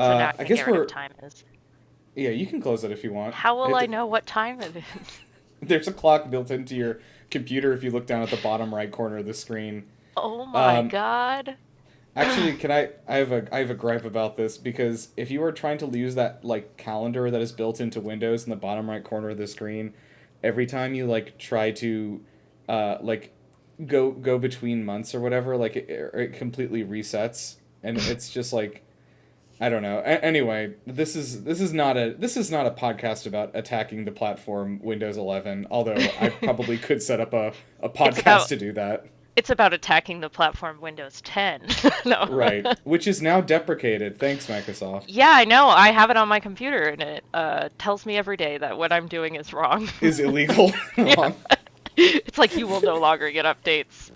So now I I can guess get rid of we're... time is. Yeah, you can close it if you want. How will I know what time it is? There's a clock built into your computer if you look down at the bottom right corner of the screen. Oh my Um, god. Actually, can I have a gripe about this because if you are trying to use that like calendar that is built into Windows in the bottom right corner of the screen, every time you like try to like go between months or whatever, like it completely resets and it's just like I don't know. Anyway, this is not a podcast about attacking the platform Windows 11, although I probably could set up a It's podcast about to do that. it's about attacking the platform Windows 10. No. Right, which is now deprecated. Thanks, Microsoft. Yeah, I know. I have it on my computer and it tells me every day that what I'm doing is wrong. Is illegal. Yeah. Wrong. It's like you will no longer get updates.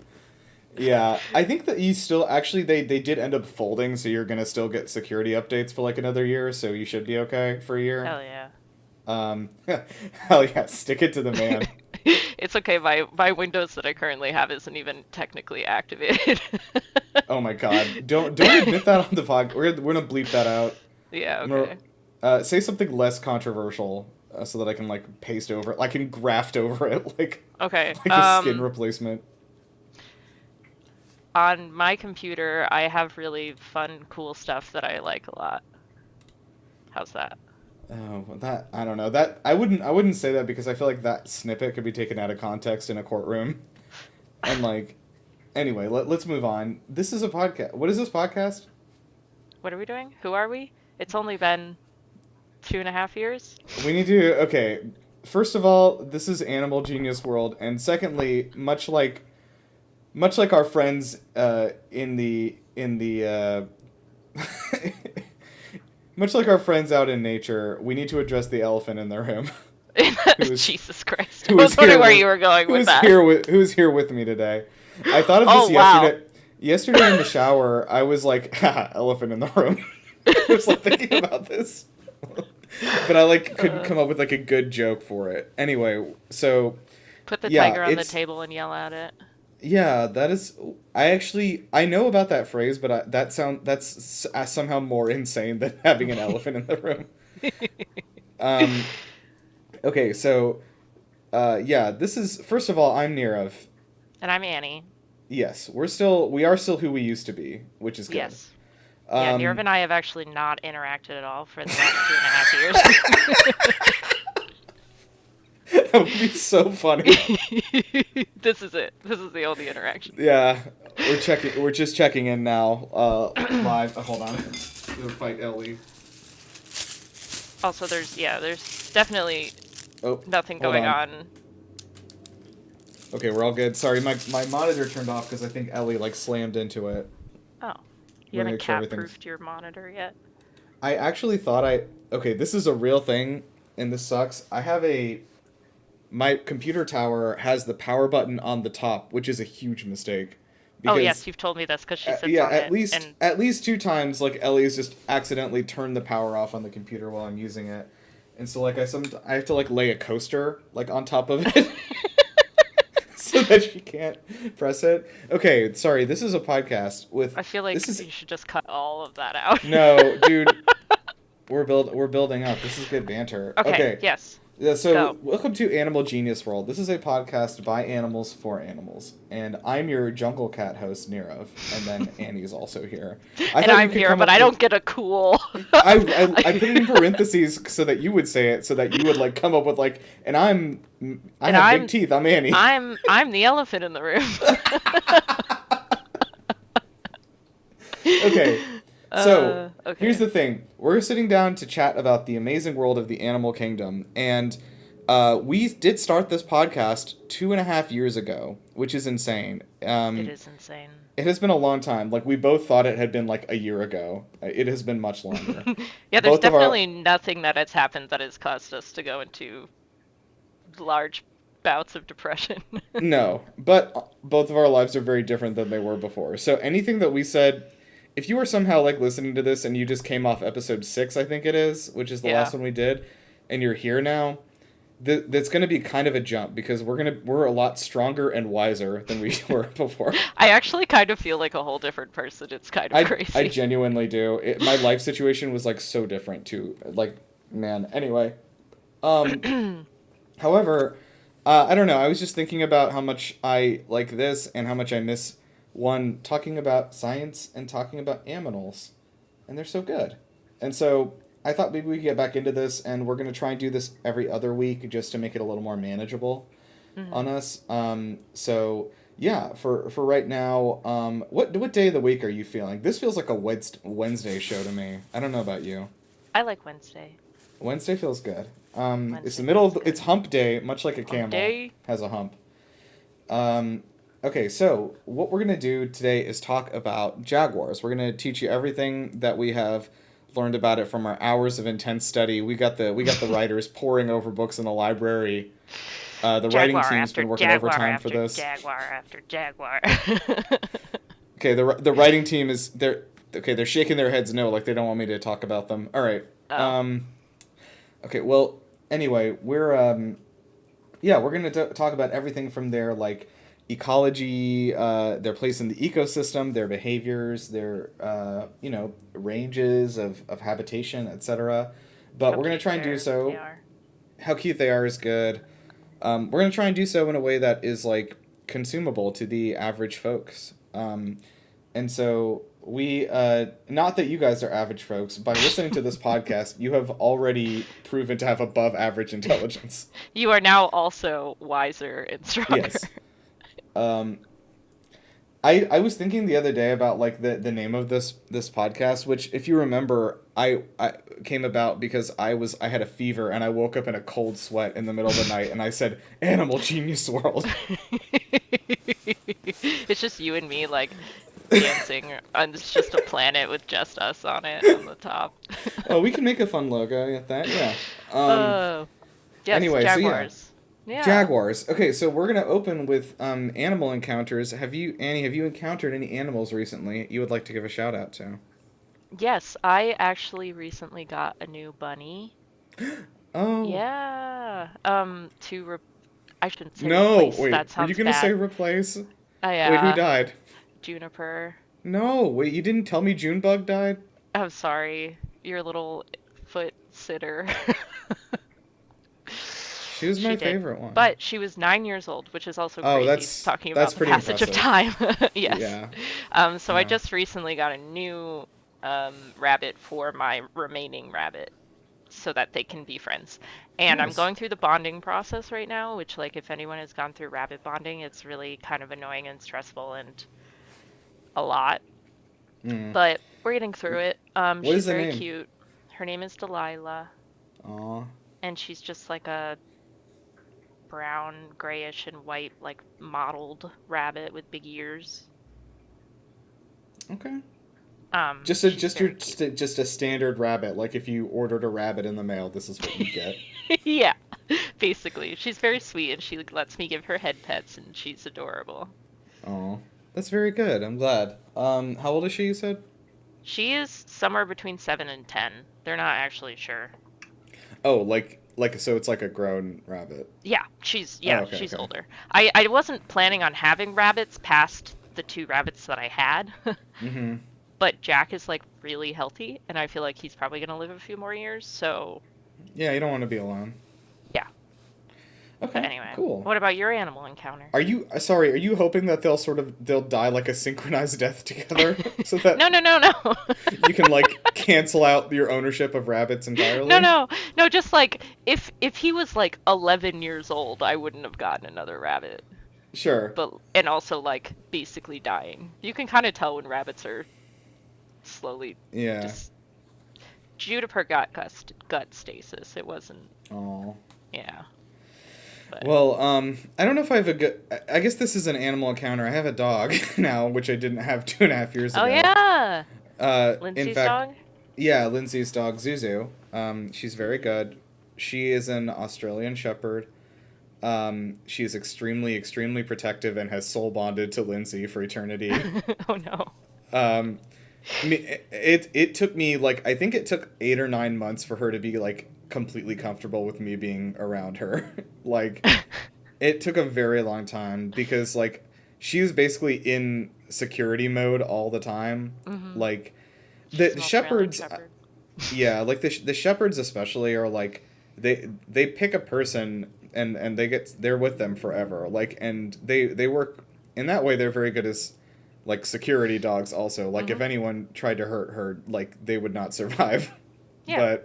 Yeah, I think that you still actually they did end up folding, so you're gonna still get security updates for like another year, so you should be okay for a year. Hell yeah. Um, hell yeah, stick it to the man. It's okay. My Windows that I currently have isn't even technically activated. Oh my god, don't admit that on the pod. We're gonna bleep that out. Yeah, I'm gonna, okay. say something less controversial, so that I can like paste over it. I can graft over it Okay. like a skin replacement. On my computer, I have really fun, cool stuff that I like a lot. How's that? Oh, that I don't know. That I wouldn't say that because I feel like that snippet could be taken out of context in a courtroom. And like anyway, let's move on. This is a podcast. What is this podcast? What are we doing? Who are we? It's only been 2.5 years. We need to okay. First of all, this is Animal Genius World, and secondly, much like our friends in the much like our friends out in nature, we need to address the elephant in the room. Jesus Christ. I was wondering where you were going with that. Who is here with me today? I thought of this yesterday. Yesterday in the shower, I was like, haha, elephant in the room. I was like thinking about this. But I like couldn't come up with like a good joke for it. Anyway, so Put the yeah, tiger on the table and yell at it. yeah, that is. I know about that phrase, but that's somehow more insane than having an elephant in the room. Okay, so, yeah, this is first of all, I'm Nirav. And I'm Annie. Yes, we are still who we used to be, which is good. Yes. Yeah, Nirav and I have actually not interacted at all for the last 2.5 years. That would be so funny. This is it. This is the only interaction. Yeah, we're just checking in now, live. Hold on. We'll fight Ellie. Also, there's definitely nothing going on. Okay, we're all good. Sorry, my monitor turned off because I think Ellie like slammed into it. Oh, you haven't cat-proofed your monitor yet? I actually thought okay, this is a real thing, and this sucks. My computer tower has the power button on the top, which is a huge mistake. Because, oh yes, you've told me this because she sits on it. At least 2 times, like Ellie's just accidentally turned the power off on the computer while I'm using it, and so like I have to like lay a coaster like on top of it. So that she can't press it. Okay, sorry. This is a podcast with. I feel like you should just cut all of that out. No, dude. We're building up. This is good banter. Okay. Yes. Yeah, so welcome to Animal Genius World. This is a podcast by animals for animals, and I'm your jungle cat host Nirav, and then Annie's also here. And I'm here, but I don't get a cool. I put it in parentheses so that you would say it, so that you would like come up with like, I have big teeth. I'm Annie. I'm the elephant in the room. Okay. So, here's the thing. We're sitting down to chat about the amazing world of the animal kingdom, and we did start this podcast 2.5 years ago, which is insane. It is insane. It has been a long time. Like, we both thought it had been, like, a year ago. It has been much longer. Yeah, there's definitely nothing that has happened that has caused us to go into large bouts of depression. No, but both of our lives are very different than they were before. So anything that we said... If you were somehow, like, listening to this and you just came off episode 6, I think it is, which is the last one we did, and you're here now, that's going to be kind of a jump because we're a lot stronger and wiser than we were before. I actually kind of feel like a whole different person. It's kind of crazy. I genuinely do. My life situation was like so different too. Like, man. Anyway, however, I don't know. I was just thinking about how much I like this and how much I miss one talking about science and talking about aminals, and they're so good. And so I thought maybe we could get back into this, and we're going to try and do this every other week just to make it a little more manageable on us. So yeah, for right now, what day of the week are you feeling? This feels like a Wednesday show to me. I don't know about you. I like Wednesday. Wednesday feels good. It's the middle of it's hump day, much like a camel has a hump. Okay, so what we're going to do today is talk about jaguars. We're going to teach you everything that we have learned about it from our hours of intense study. We got the writers pouring over books in the library. The writing team's been working overtime for this. Jaguar after jaguar. Okay, the writing team is they're shaking their heads no, like they don't want me to talk about them. All right. Oh. Okay, well, anyway, we're going to talk about everything from their like ecology, their place in the ecosystem, their behaviors, their ranges of habitation, etc. But we're going to try and do so. How cute they are is good. We're going to try and do so in a way that is like consumable to the average folks. And so we, not that you guys are average folks, by listening to this podcast, you have already proven to have above average intelligence. You are now also wiser and stronger. Yes. I was thinking the other day about like the name of this podcast, which if you remember, I came about because I had a fever and I woke up in a cold sweat in the middle of the night and I said Animal Genius World. It's just you and me like dancing on it's just a planet with just us on it on the top. Oh, we can make a fun logo at that, yeah. Yes, anyway, jaguars. So yeah. Jaguars. Okay, so we're gonna open with animal encounters. Annie, have you encountered any animals recently you would like to give a shout out to? Yes, I actually recently got a new bunny. Oh. Yeah. I shouldn't say no, replace. Wait. That sounds Were you gonna bad. say replace? Yeah. Wait, who died? Juniper. No, wait, you didn't tell me Junebug died? I'm sorry. Your little foot sitter. She was my favorite one. But she was 9 years old, which is also crazy. That's talking about the passage of time. Yes. Yeah. So I just recently got a new rabbit for my remaining rabbit so that they can be friends. And Nice. I'm going through the bonding process right now, which like if anyone has gone through rabbit bonding, it's really kind of annoying and stressful and a lot. But we're getting through it. She's very cute. Her name is Delilah. Aw. And she's just like a brown, grayish, and white, like mottled rabbit with big ears. Okay. Just a standard rabbit. Like if you ordered a rabbit in the mail, this is what you get. Yeah, basically. She's very sweet, and she lets me give her head pets, and she's adorable. Oh, that's very good. I'm glad. How old is she? You said. She is somewhere between 7 and 10. They're not actually sure. Oh, like so it's like a grown rabbit. Yeah, she's older. I wasn't planning on having rabbits past the 2 rabbits that I had. But Jack is like really healthy, and I feel like he's probably gonna live a few more years. So. Yeah, you don't want to be alone. Yeah. Okay. But anyway, cool. What about your animal encounter? Are you hoping that they'll die like a synchronized death together so that No. you can like cancel out your ownership of rabbits entirely? No, just like if he was like 11 years old, I wouldn't have gotten another rabbit. Sure. And also like basically dying. You can kind of tell when rabbits are slowly. Yeah. Juniper got gut stasis. It wasn't. Oh. Yeah. But. Well, I don't know if I have a good. I guess this is an animal encounter. I have a dog now, which I didn't have 2.5 years ago. Oh yeah. Lindsay's dog. Yeah, Lindsay's dog Zuzu. She's very good. She is an Australian Shepherd. She is extremely, extremely protective and has soul bonded to Lindsay for eternity. Oh no. It took me like I think it took 8 or 9 months for her to be like completely comfortable with me being around her. Like, it took a very long time because, like, she was basically in security mode all the time. Mm-hmm. Like, the shepherds, shepherd. yeah, like the shepherds especially are like, they pick a person and they're with them forever. Like, and they work in that way. They're very good as like security dogs also. Like, if anyone tried to hurt her, like, they would not survive. Yeah.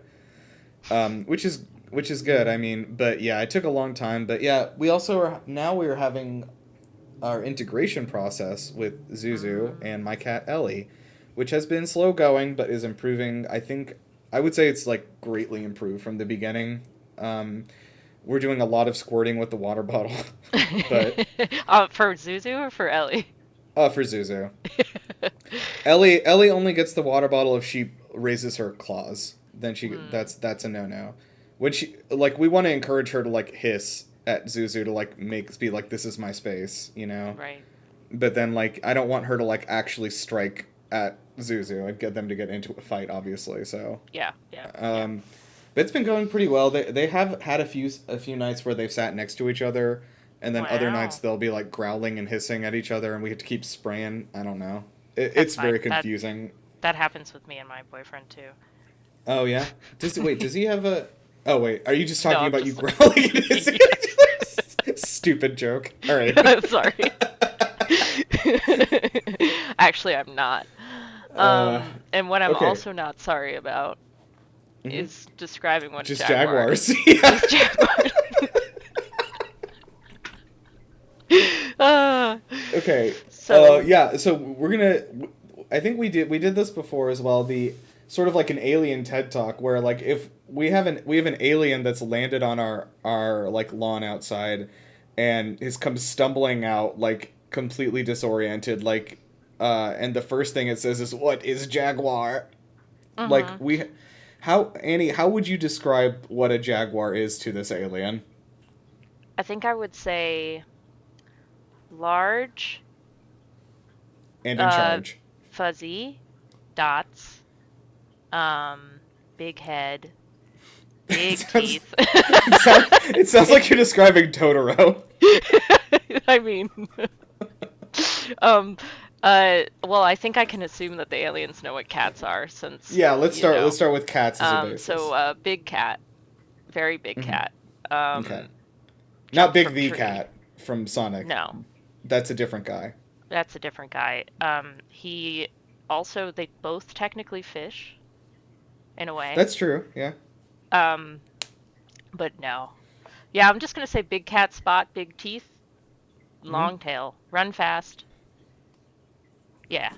But which is good. I mean, but yeah, it took a long time. But yeah, we are having our integration process with Zuzu and my cat Ellie, which has been slow going but is improving. I would say it's like greatly improved from the beginning. We're doing a lot of squirting with the water bottle, but For Zuzu or for Ellie? For Zuzu. Ellie only gets the water bottle if she raises her claws. Then that's a no-no. When she, like, we want to encourage her to like hiss at Zuzu to like be like, this is my space, you know? Right. But then, like, I don't want her to like actually strike at Zuzu and get them to get into a fight, obviously. So yeah. But it's been going pretty well. They have had a few nights where they've sat next to each other, and then other nights they'll be like growling and hissing at each other, and we have to keep spraying. I don't know. It's very confusing. That happens with me and my boyfriend too. Oh yeah. Does he have a? Oh wait, are you just talking about you like... growling and hissing? Stupid joke. All right. I'm sorry. Actually, I'm not. And what I'm also not sorry about is describing what just a jaguar jaguars. Is. Just jaguars. Okay. So we're gonna. I think we did this before as well. The sort of like an alien TED Talk where like if we have an alien that's landed on our like lawn outside, and has come stumbling out like completely disoriented, like and the first thing it says is, "What is jaguar?" Like Annie, how would you describe what a jaguar is to this alien? I think I would say large and in charge. Fuzzy dots, big head, big teeth. It sounds like you're describing Totoro. I mean, well, I think I can assume that the aliens know what cats are, since let's start with cats as a basis. So big cat, very big cat. Okay. Not Big the Cat from Sonic. No. That's a different guy. That's a different guy. They both technically fish, in a way. That's true, yeah. But no. Yeah, I'm just gonna say big cat spot, big teeth, long tail, run fast. Yeah.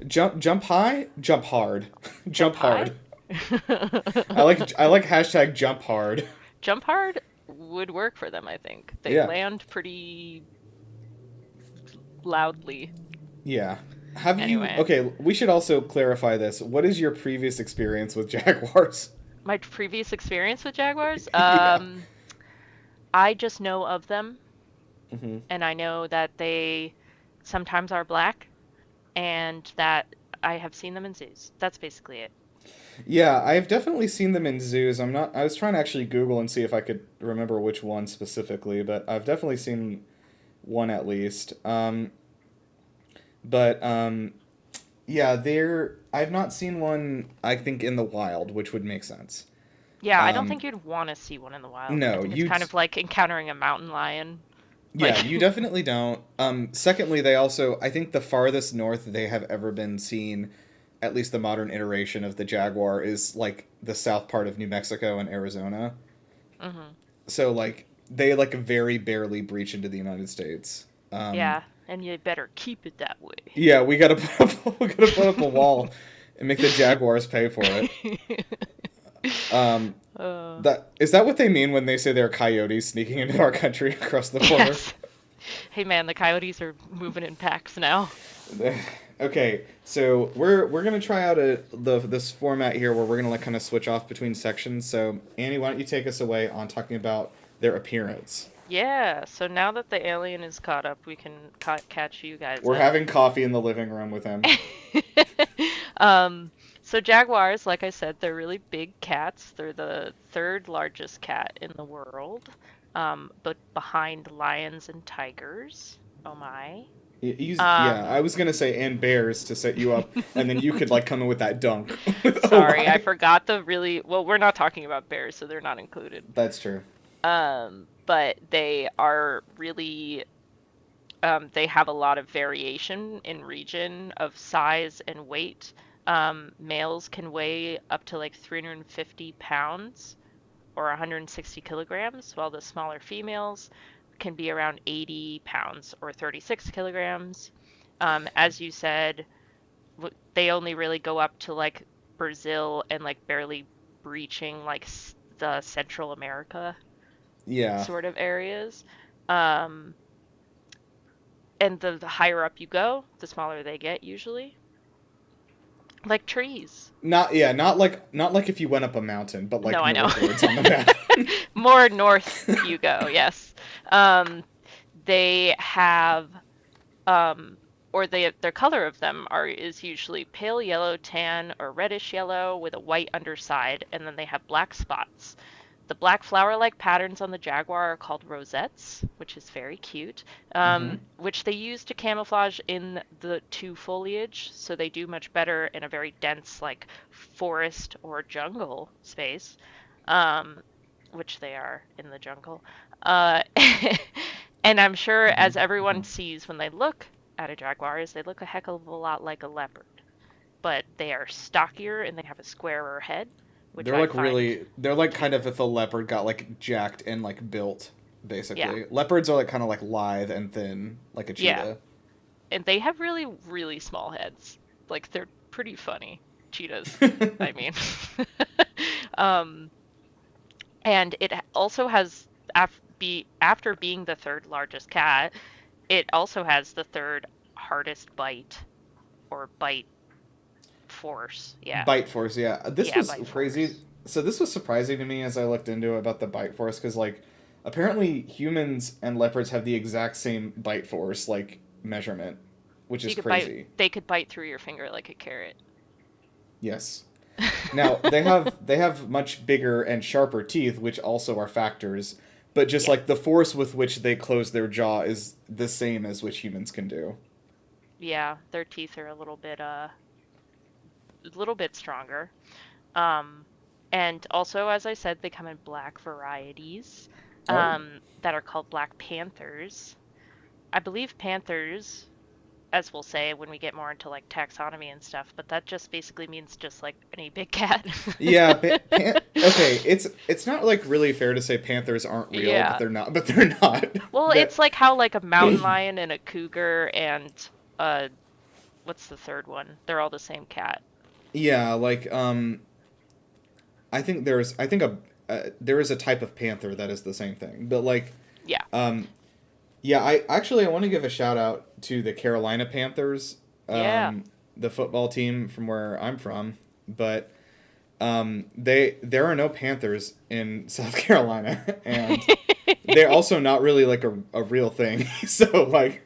Jump high, jump hard. Jump hard. I like hashtag jump hard. Jump hard would work for them, I think. They land pretty loudly. Yeah. Okay, we should also clarify this. What is your previous experience with jaguars? My previous experience with jaguars? Yeah. I just know of them. And I know that they sometimes are black, and that I have seen them in zoos. That's basically it. Yeah, I've definitely seen them in zoos. I was trying to actually Google and see if I could remember which one specifically, but I've definitely seen one at least. I've not seen one, I think, in the wild, which would make sense. Yeah, I don't think you'd want to see one in the wild. No, it's kind of like encountering a mountain lion. Yeah, you definitely don't. Secondly, I think the farthest north they have ever been seen, at least the modern iteration of the jaguar, is like the south part of New Mexico and Arizona. So like they like very barely breach into the United States. Yeah, and you better keep it that way. Yeah, we gotta put up a wall and make the jaguars pay for it. Is that what they mean when they say there are coyotes sneaking into our country across the border? Yes. Hey man, the coyotes are moving in packs now. Okay, so we're gonna try out this format here where we're gonna like kind of switch off between sections. So Annie, why don't you take us away on talking about their appearance? Yeah. So now that the alien is caught up, we can catch you guys. We're having coffee in the living room with him. So jaguars, like I said, they're really big cats. They're the third largest cat in the world, but behind lions and tigers. Oh my. Yeah, I Um, was gonna say and bears to set you up, and then you could like come in with that dunk with oh Sorry, I my. forgot the really, well, we're not talking about bears, so they're not included. That's true. But they are really, they have a lot of variation in region of size and weight. Males can weigh up to like 350 pounds or 160 kilograms, while the smaller females can be around 80 pounds or 36 kilograms. As you said, they only really go up to like Brazil and like barely breaching like the Central America Yeah. sort of areas. Um, and the higher up you go, the smaller they get usually. Like trees. Not like if you went up a mountain, but like No, I know. northwards on the map. More north you go, yes. Um, they have or their color of them is usually pale yellow, tan, or reddish yellow with a white underside, and then they have black spots. The black flower-like patterns on the jaguar are called rosettes, which is very cute, Mm-hmm. which they use to camouflage in the two foliage, so they do much better in a very dense, like forest or jungle space, um, which they are in the jungle. Uh, and I'm sure, Mm-hmm. as everyone Mm-hmm. sees when they look at a jaguar, is they look a heck of a lot like a leopard, but they are stockier and they have a squarer head, which They're I like find really. They're like kind cute. of if a leopard got like jacked and like built, Yeah. basically. Leopards are like kind of like lithe and thin, like a Yeah, cheetah. and they have really, really small heads. Like they're pretty funny. Cheetahs, I mean. um, and it also has after being the third largest cat, it also has the third hardest bite or bite force. Yeah. Bite force, yeah. This Yeah, was bite crazy. force. So this was surprising to me as I looked into it about the bite force because like apparently humans and leopards have the exact same bite force like measurement, which So is you could bite crazy. they could bite through your finger like a carrot. Yes. Now they have much bigger and sharper teeth, which also are factors, but just Yeah. like the force with which they close their jaw is the same as which humans can do. Yeah, their teeth are a little bit stronger. Um, and also, as I said, they come in black varieties Oh. that are called black panthers. I believe panthers, as we'll say when we get more into like taxonomy and stuff, but that just basically means just like any big cat. Yeah, okay, it's not like really fair to say panthers aren't real, but Yeah. they're not. But they're not. Well, That it's like how like a mountain lion and a cougar and uh what's the third one? They're all the same cat. yeah, like I think there is a type of panther that is the same thing, but like Yeah. um yeah, I want to give a shout out to the Carolina Panthers, Yeah. the football team from where I'm from, but there are no panthers in South Carolina, and they're also not really like a real thing. So like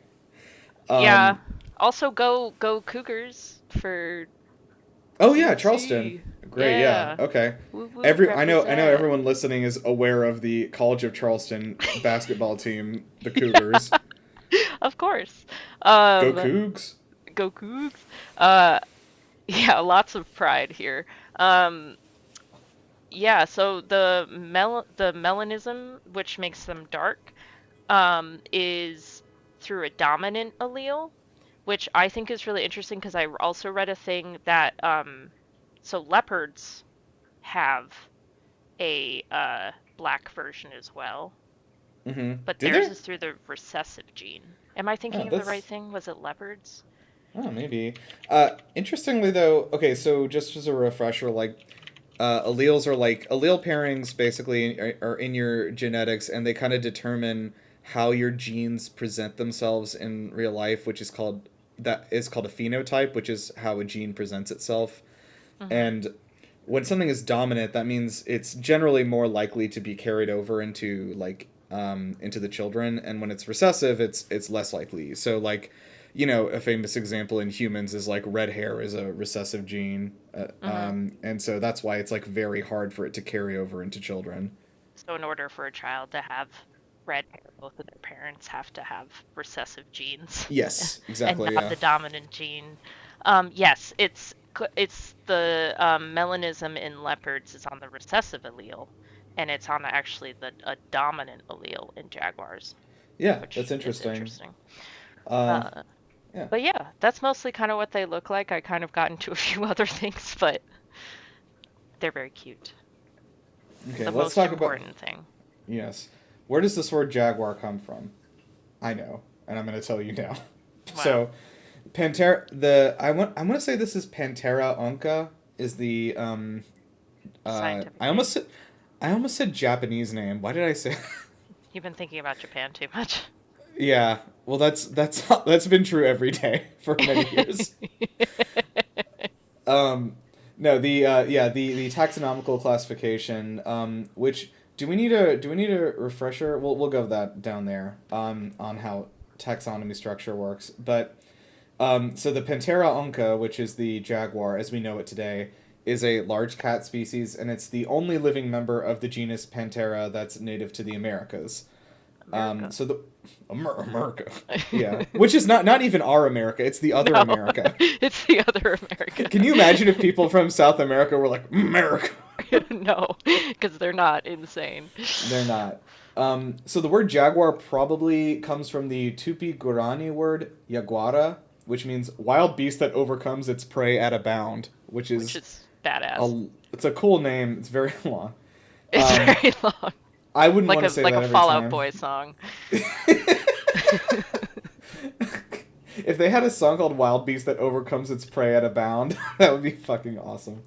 Yeah. um Also go Cougars for oh yeah, Charleston. CC. Great, yeah. Yeah. Okay. Woo woo I know represent. everyone listening is aware of the College of Charleston basketball team, the Cougars. Of course. Go Um Cougs. go Cougs. Uh yeah, lots of pride here. Um yeah, so the melanism which makes them dark is through a dominant allele, which I think is really interesting because I also read a thing that so leopards have a black version as well, Mm-hmm. but Do theirs they? is through the recessive gene. Am I Oh, thinking of the right that's thing? Was it leopards? oh maybe. Interestingly though, okay, so just as a refresher, like alleles are like allele pairings basically are in your genetics, and they kind of determine how your genes present themselves in real life, which is called a phenotype, which is how a gene presents itself. Mm-hmm. And when something is dominant, that means it's generally more likely to be carried over into like into the children, and when it's recessive, it's less likely. So like a famous example in humans is like red hair is a recessive gene, and so that's why it's like very hard for it to carry over into children. So in order for a child to have red hair, both of their parents have to have recessive genes. Yes, and exactly. not Yeah. the dominant gene. Yes, it's the melanism in leopards is on the recessive allele, and it's on actually a dominant allele in jaguars, Yeah, that's which is interesting. interesting. Uh, Uh, yeah. but yeah, that's mostly kind of what they look like. I kind of got into a few other things, but they're very cute. Okay, The let's most talk about. important thing. Yes. Where does this word jaguar come from? I know, and I'm going to tell you now. Wow. So, I want to say this is Panthera onca is the Scientific I name. almost said Japanese name. Why did I say? You've been thinking about Japan too much. Yeah. Well, that's been true every day for many years. Um, no, the taxonomical classification, which do we need a refresher? We'll go that down there on how taxonomy structure works. But so the Panthera onca, which is the jaguar as we know it today, is a large cat species, and it's the only living member of the genus Panthera that's native to the Americas. America. So the America, yeah, which is not even our America; it's the other No, America. it's the other America. Can you imagine if people from South America were like America? No, because they're not insane. They're not. So the word jaguar probably comes from the Tupi-Guarani word jaguara, which means wild beast that overcomes its prey at a bound, which Which is is badass. it's a cool name. It's very long. It's Um, very long, I wouldn't want to say like that a every Fallout time. Boy song. If they had a song called Wild Beast that overcomes its prey at a bound, that would be fucking awesome.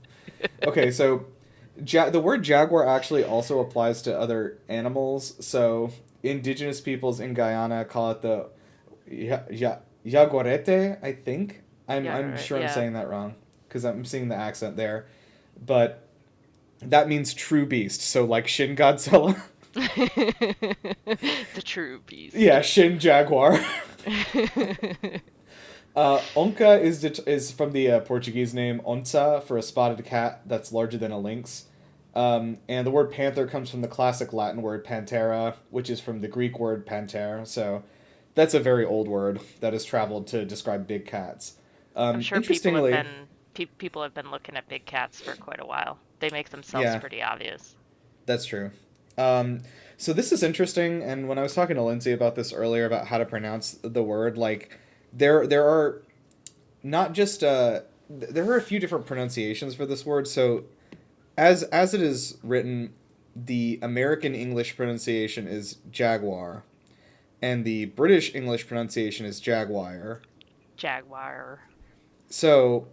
Okay, so the word jaguar actually also applies to other animals. So indigenous peoples in Guyana call it the jaguarete, I think. Yeah, I'm right, sure I'm yeah. saying that wrong because I'm seeing the accent there. But that means true beast. So like Shin Godzilla. The true beast. Yeah, Shin Jaguar. Onca is from the Portuguese name onça for a spotted cat that's larger than a lynx. And the word panther comes from the classic Latin word pantera, which is from the Greek word panter. So that's a very old word that has traveled to describe big cats. I'm sure Interestingly, people have been looking at big cats for quite a while. They make themselves yeah, pretty obvious. that's true. Um, so this is interesting, and when I was talking to Lindsay about this earlier about how to pronounce the word, like there are not just there are a few different pronunciations for this word. So as it is written, the American English pronunciation is jaguar, and the British English pronunciation is jagwire. Jaguar. So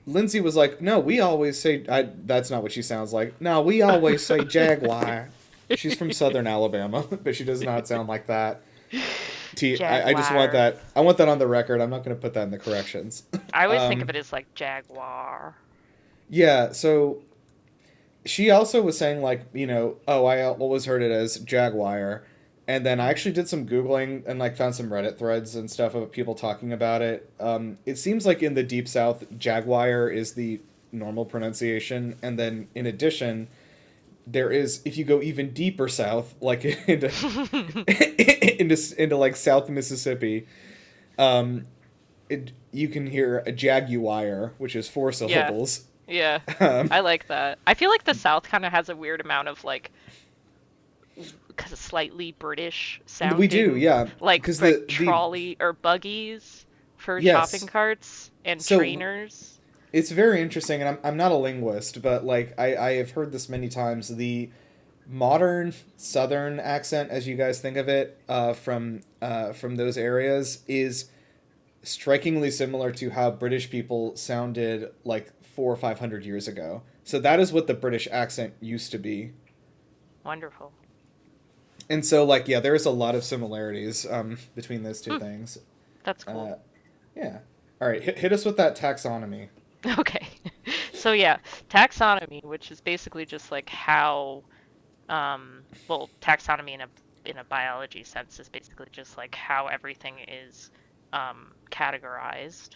Lindsay was like, "No, we always say that's not what she sounds like. No, we always say jaguar." She's from Southern Alabama, but she does not sound like that. I just want Jaguar. that. I want that on the record. I'm not going to put that in the corrections. I always think of um, it as like jaguar. yeah. So she also was saying like oh I always heard it as jaguar, and then I actually did some googling and like found some Reddit threads and stuff of people talking about it. It seems like in the deep south, jaguar is the normal pronunciation, and then in addition, there is if you go even deeper south, like into into like South Mississippi, you can hear a jaguire, which is four Yeah, syllables. yeah. Um, I like that. I feel like the South kind of has a weird amount of like kind of slightly British we do, sounding, yeah, because like the trolley or buggies for shopping yes. carts and So trainers. it's very interesting, and I'm not a linguist, but like I have heard this many times. The modern Southern accent, as you guys think of it, from those areas, is strikingly similar to how British people sounded like 400 or 500 years ago. So that is what the British accent used to be. Wonderful. And so, like, yeah, there's a lot of similarities between those two Hmm, things. that's cool. Uh, yeah. All right, hit us with that taxonomy. Okay. So yeah, taxonomy, which is basically just like how well, taxonomy in a biology sense is basically just like how everything is categorized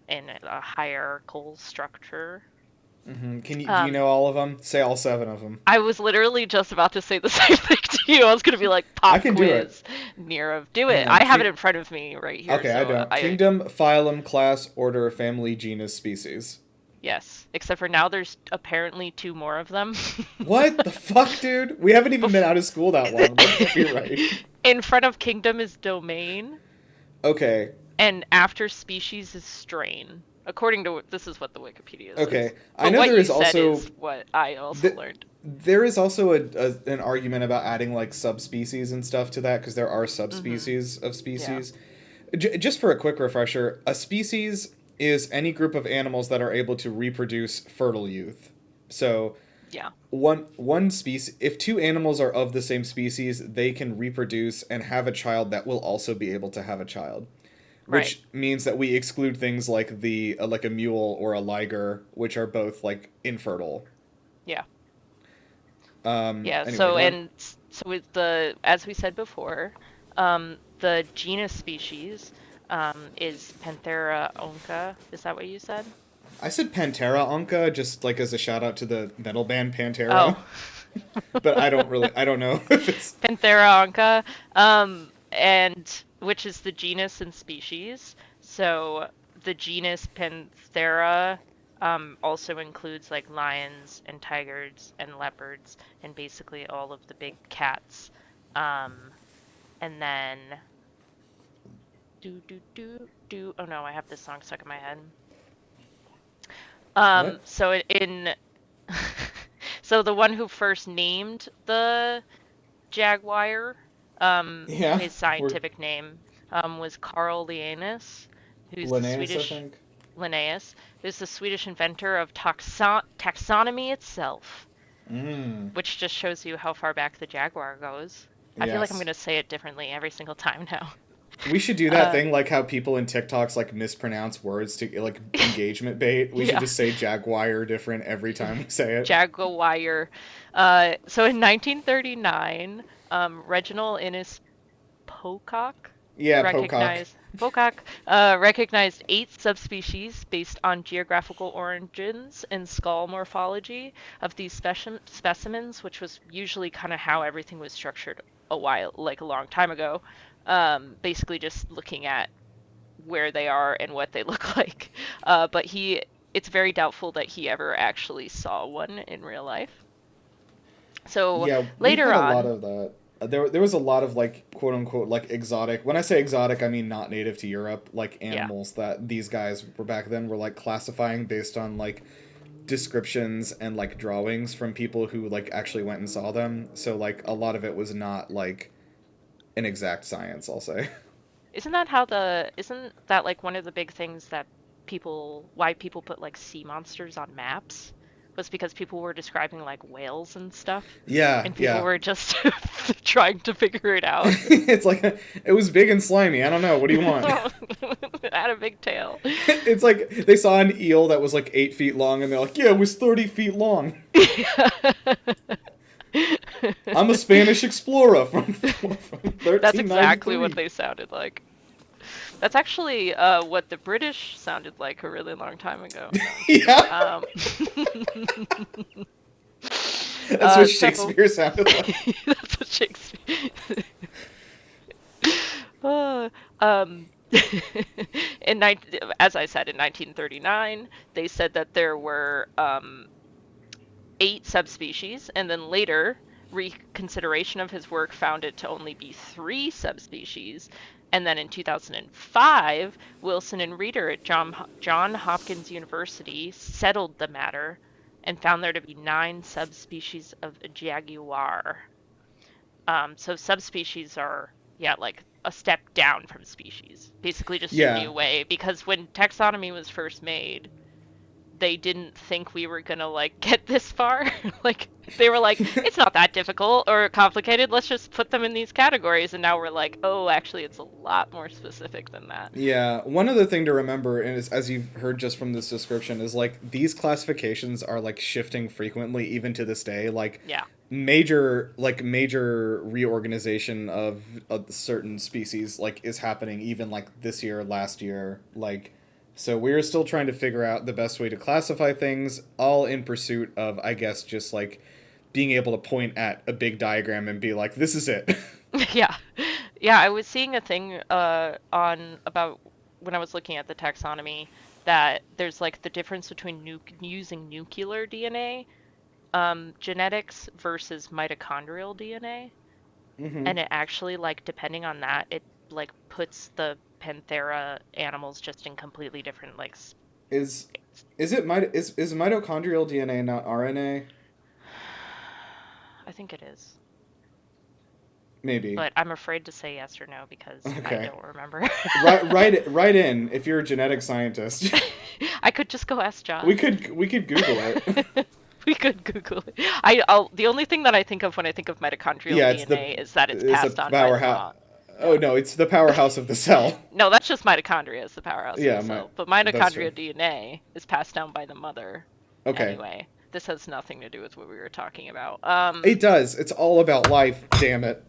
in a hierarchical structure. Mm-hmm. Do you know all of them? Say all 7 of them. I was literally just about to say the same thing to you. I was going to be like, I pop can do it. quiz, Nirav, do Hang it. on. I have it in front of me right here. Okay, I don't. Kingdom, phylum, class, order, family, genus, species. Yes, except for now there's apparently 2 more of them. What the fuck, dude? We haven't even been out of school that long. That can't be right. In front of kingdom is domain. Okay. And after species is strain. According to this is what the Wikipedia says. Okay, I know there is also is what I also learned. There is also an argument about adding like subspecies and stuff to that because there are subspecies of species. Yeah. Just for a quick refresher, a species is any group of animals that are able to reproduce fertile youth. So yeah, one species. If 2 animals are of the same species, they can reproduce and have a child that will also be able to have a child. Which means that we exclude things like like a mule or a liger, which are both like infertile. Yeah. Anyway, so with as we said before, the genus species is Panthera onca. Is that what you said? I said Pantera onca just like as a shout out to the metal band Pantera. Oh. But I don't know if it's Panthera onca. And which is the genus and species. So the genus Panthera also includes like lions and tigers and leopards and basically all of the big cats. And then oh no, I have this song stuck in my head. So so the one who first named the jaguar, his scientific name was Carl Linnaeus, who's Linnaeus, who's the Swedish inventor of taxonomy itself, which just shows you how far back the jaguar goes. I feel like I'm going to say it differently every single time now. We should do that thing like how people in TikToks like mispronounce words to like engagement bait. We should just say jaguar different every time we say it. Jagwire. So in 1939, Reginald Innes Pocock recognized 8 subspecies based on geographical origins and skull morphology of these specimens, which was usually kind of how everything was structured a long time ago. Basically just looking at where they are and what they look like. But it's very doubtful that he ever actually saw one in real life. So later on, a lot of that. There was a lot of like quote unquote like exotic. When I say exotic, I mean not native to Europe, like animals that these guys were back then were like classifying based on like descriptions and like drawings from people who like actually went and saw them. So like a lot of it was not like an exact science, I'll say. Isn't that like one of the big things that why people put like sea monsters on maps? Was because people were describing like whales and stuff. Yeah, and people were just trying to figure it out. It's like it was big and slimy. I don't know. What do you want? It had a big tail. It's like they saw an eel that was like 8 feet long, and they're like, "Yeah, it was 30 feet long." I'm a Spanish explorer from 1393. That's exactly what they sounded like. That's actually what the British sounded like a really long time ago. Yeah. That's what Shakespeare sounded like. That's what Shakespeare. As I said, in 1939, they said that there were 8 subspecies, and then later, reconsideration of his work found it to only be 3 subspecies. And then in 2005, Wilson and Reeder at Johns Hopkins University settled the matter and found there to be 9 subspecies of jaguar. So subspecies are, like a step down from species. Basically just a new way. Because when taxonomy was first made, they didn't think we were gonna like get this far. Like they were like, it's not that difficult or complicated, let's just put them in these categories. And now we're like, oh, actually it's a lot more specific than that. Yeah, one other thing to remember, and as you've heard just from this description, is like these classifications are like shifting frequently even to this day. Like major reorganization of certain species like is happening even like this year, last year, like, so we're still trying to figure out the best way to classify things, all in pursuit of, I guess, just like being able to point at a big diagram and be like, this is it. Yeah. Yeah, I was seeing a thing on about when I was looking at the taxonomy that there's like the difference between using nuclear DNA genetics versus mitochondrial DNA. Mm-hmm. And it actually, like, depending on that, it like puts the Panthera animals just in completely different like is mitochondrial DNA not RNA? I think it is. Maybe. But I'm afraid to say yes or no because okay. I don't remember. Write in if you're a genetic scientist. I could just go ask John. We could Google it. We could Google it. The only thing that I think of when I think of mitochondrial DNA is that it's passed on by the mom. Oh no, it's the powerhouse of the cell. No, that's just mitochondria is the powerhouse of the cell. But mitochondrial DNA is passed down by the mother. Okay. Anyway, this has nothing to do with what we were talking about. It does. It's all about life, damn it.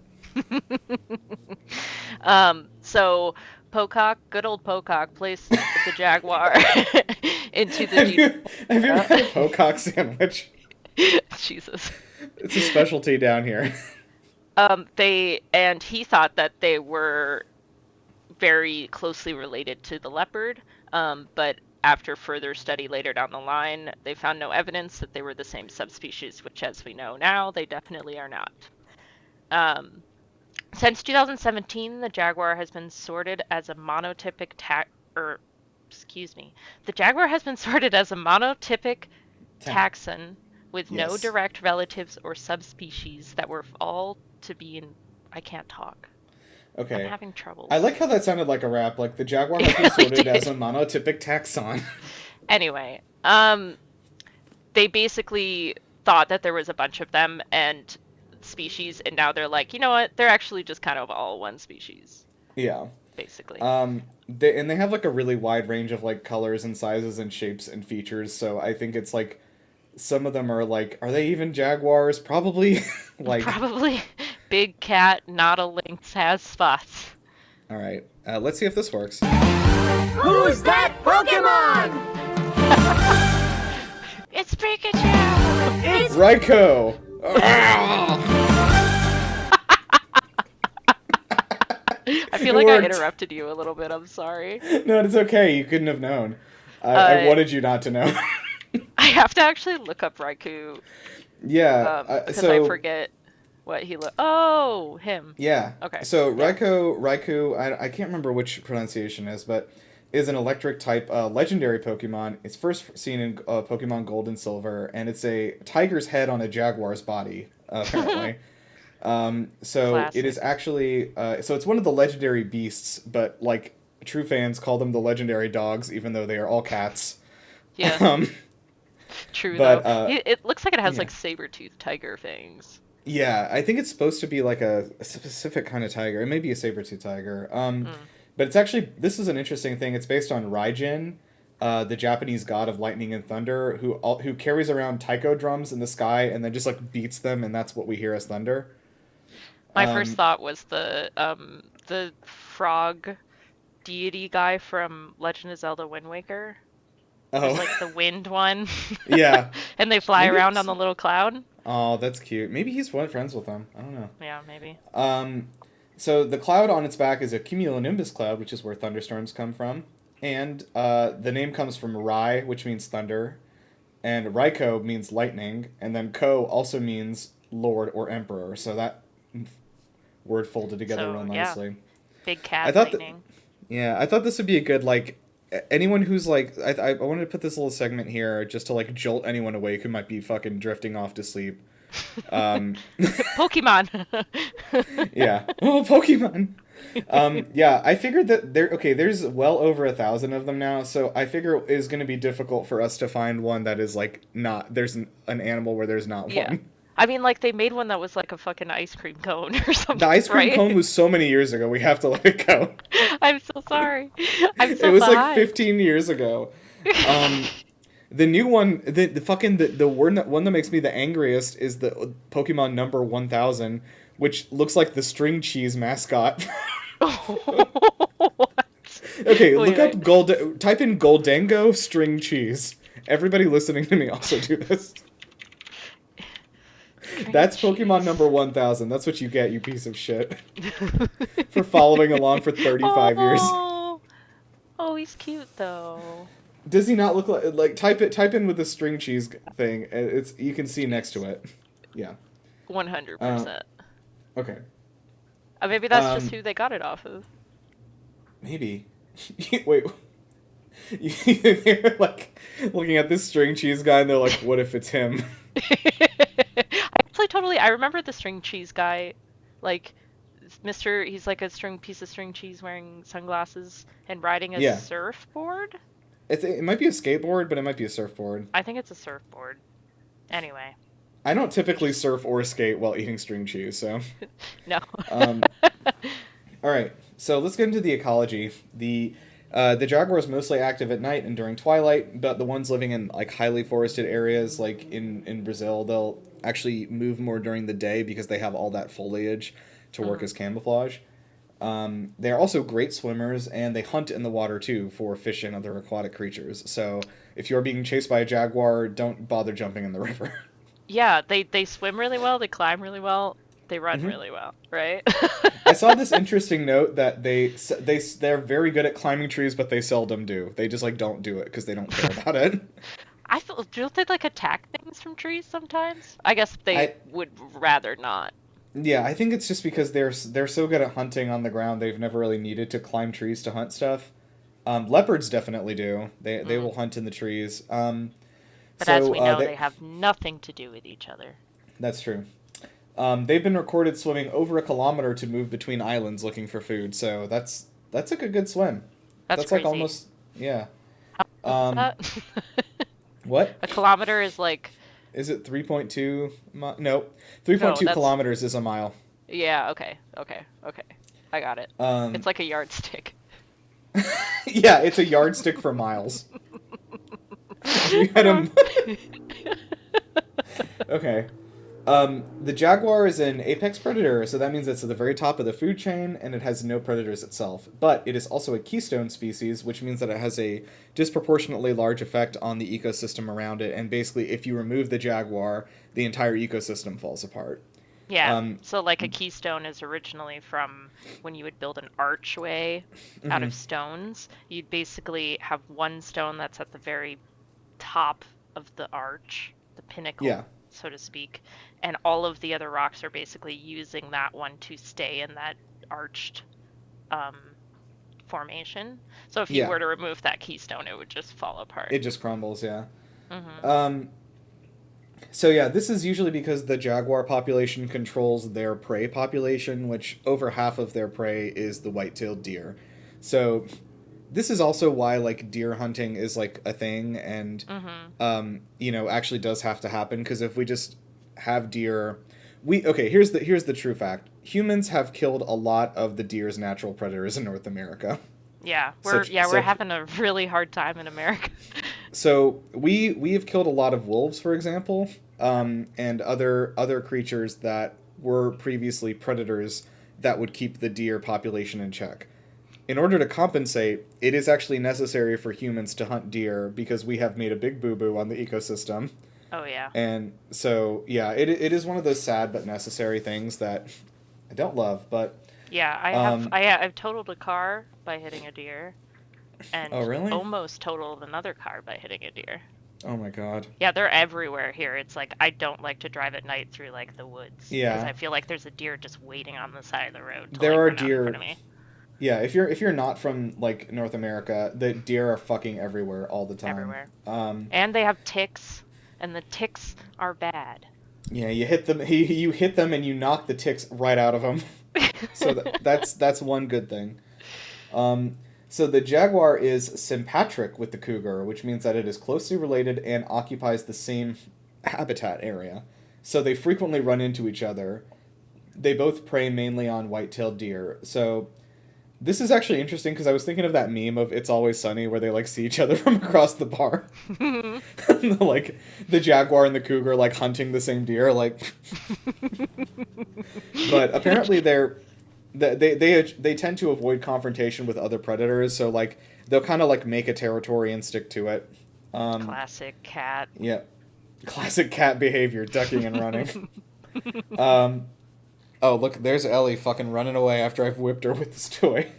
So Pocock, good old Pocock, placed the jaguar into the... Have you ever had a Pocock sandwich? Jesus. It's a specialty down here. He thought that they were very closely related to the leopard, but after further study later down the line, they found no evidence that they were the same subspecies, which, as we know now, they definitely are not. Since 2017, the jaguar has been sorted as a monotypic The jaguar has been sorted as a monotypic taxon with no direct relatives or subspecies that were all to be in... I can't talk. Okay. I'm having trouble. I like how that sounded like a rap. Like, the jaguar has been sorted as a monotypic taxon. Anyway, they basically thought that there was a bunch of them and species, and now they're like, you know what? They're actually just kind of all one species. Yeah. Basically. They have like a really wide range of like colors and sizes and shapes and features, so I think it's like some of them are like, are they even jaguars? Probably. Like, probably. Big cat, not a lynx, has spots. All right, let's see if this works. Who's that Pokemon? It's Pikachu! It's Raikou! I feel like I interrupted you a little bit. I'm sorry. No, it's okay. You couldn't have known. I wanted you not to know. I have to actually look up Raikou. Yeah. Because I forget what he Oh, him. Yeah. Okay. So Raikou, I can't remember which pronunciation is, but is an electric type legendary Pokemon. It's first seen in Pokemon Gold and Silver, and it's a tiger's head on a jaguar's body, apparently. So classic. It is actually so it's one of the legendary beasts, but like true fans call them the legendary dogs, even though they are all cats. Yeah. True, but, though. It looks like it has like saber-toothed tiger fangs. Yeah, I think it's supposed to be like a specific kind of tiger. It may be a saber-toothed tiger. But it's actually, this is an interesting thing. It's based on Raijin, the Japanese god of lightning and thunder, who carries around taiko drums in the sky and then just like beats them, and that's what we hear as thunder. My first thought was the frog deity guy from Legend of Zelda Wind Waker. Oh. Like the wind one. Yeah. And they fly around on the little cloud. Oh, that's cute. Maybe he's friends with them. I don't know. Yeah, maybe. So the cloud on its back is a cumulonimbus cloud, which is where thunderstorms come from. And the name comes from Rai, which means thunder. And Raikou means lightning. And then Ko also means lord or emperor. So that word folded together real nicely. Yeah. Big cat lightning. I thought this would be a good, like, anyone who's like, I wanted to put this little segment here just to like jolt anyone awake who might be fucking drifting off to sleep. Pokemon. Yeah. Oh, Pokemon. Yeah, I figured that there's well over 1,000 of them now, so I figure it is going to be difficult for us to find one that is like not, there's an animal where there's not one. I mean, like, they made one that was like a fucking ice cream cone or something. The ice cream cone was so many years ago. We have to let it go. I'm so sorry. I'm so It was like 15 years ago. The new one, the one that makes me the angriest is the Pokemon number 1000, which looks like the string cheese mascot. What? Okay, look up type in Goldango string cheese. Everybody listening to me also do this. That's Pokemon number 1000. That's what you get, you piece of shit. For following along for 35 years. Oh, he's cute though. Does he not look like type in with the string cheese thing? It's you can see next to it. Yeah. 100%. Okay. Maybe that's just who they got it off of. Maybe. Wait. They're like looking at this string cheese guy and they're like, what if it's him? I remember the string cheese guy, like he's like a piece of string cheese wearing sunglasses and riding a surfboard. It might be a skateboard, but it might be a surfboard. I think it's a surfboard. Anyway. I don't typically surf or skate while eating string cheese, so. No. All right, so let's get into the ecology. The jaguar is mostly active at night and during twilight, but the ones living in like highly forested areas, like in Brazil, they'll actually move more during the day because they have all that foliage to work as camouflage. They're also great swimmers, and they hunt in the water too for fish and other aquatic creatures. So if you're being chased by a jaguar, don't bother jumping in the river. Yeah, they swim really well, they climb really well, they run really well, right? I saw this interesting note that they're very good at climbing trees, but they seldom do. They just like don't do it because they don't care about it. Don't they like attack things from trees sometimes? I guess they would rather not. Yeah, I think it's just because they're so good at hunting on the ground, they've never really needed to climb trees to hunt stuff. Leopards definitely do. They will hunt in the trees. But as we know, they have nothing to do with each other. That's true. They've been recorded swimming over 1 kilometer to move between islands looking for food, so that's a good swim. That's crazy. Like almost, yeah. How much is that? What? 1 kilometer is like... Is it 3.2? No, 3.2 kilometers is a mile. Yeah, okay. I got it. It's like a yardstick. Yeah, it's a yardstick for miles. We had Okay. The jaguar is an apex predator, so that means it's at the very top of the food chain, and it has no predators itself. But it is also a keystone species, which means that it has a disproportionately large effect on the ecosystem around it, and basically, if you remove the jaguar, the entire ecosystem falls apart. Yeah, so like a keystone is originally from when you would build an archway out of stones. You'd basically have one stone that's at the very top of the arch, the pinnacle, so to speak, and all of the other rocks are basically using that one to stay in that arched formation. So if you were to remove that keystone, it would just fall apart. It just crumbles, yeah. So yeah, this is usually because the jaguar population controls their prey population, which over half of their prey is the white-tailed deer. So this is also why like deer hunting is like a thing, and actually does have to happen, because if we just have deer, here's the true fact: humans have killed a lot of the deer's natural predators in North America. Yeah, we're having a really hard time in America. So we have killed a lot of wolves, for example, and other creatures that were previously predators that would keep the deer population in check. In order to compensate, it is actually necessary for humans to hunt deer because we have made a big boo-boo on the ecosystem. Oh, yeah. And so, yeah, it is one of those sad but necessary things that I don't love, but... Yeah, I've totaled a car by hitting a deer. And almost totaled another car by hitting a deer. Oh my god. Yeah, they're everywhere here. It's like, I don't like to drive at night through like the woods. Yeah. Because I feel like there's a deer just waiting on the side of the road to there are run deer out in front of me. Yeah, if you're not from like North America, the deer are fucking everywhere all the time. Everywhere. And they have ticks, and the ticks are bad. Yeah, you hit them. You hit them, and you knock the ticks right out of them. So that's one good thing. So the jaguar is sympatric with the cougar, which means that it is closely related and occupies the same habitat area. So they frequently run into each other. They both prey mainly on white-tailed deer. So This is actually interesting because I was thinking of that meme of It's Always Sunny where they like see each other from across the bar. Like the jaguar and the cougar like hunting the same deer, like. But apparently they tend to avoid confrontation with other predators, so like they'll kind of like make a territory and stick to it. Classic cat. Yeah, classic cat behavior, ducking and running. Oh, look, there's Ellie fucking running away after I've whipped her with this toy.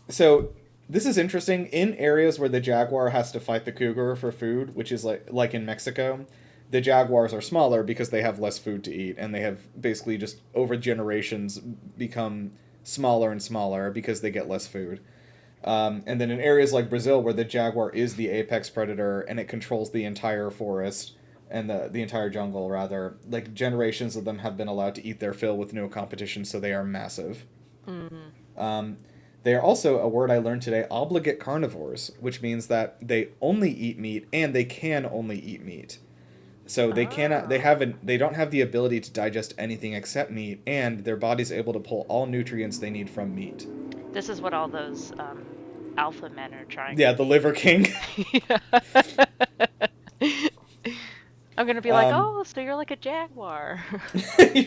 So this is interesting. In areas where the jaguar has to fight the cougar for food, which is like in Mexico, the jaguars are smaller because they have less food to eat, and they have basically just over generations become smaller and smaller because they get less food. And then in areas like Brazil, where the jaguar is the apex predator and it controls the entire forest, and the entire jungle, rather, like generations of them have been allowed to eat their fill with no competition, so they are massive. Mm-hmm. They are also, a word I learned today, obligate carnivores, which means that they only eat meat and they can only eat meat. So they don't have the ability to digest anything except meat, and their body's able to pull all nutrients they need from meat. This is what all those alpha men are trying. Yeah, the Liver King. I'm gonna be like, oh, so you're like a jaguar.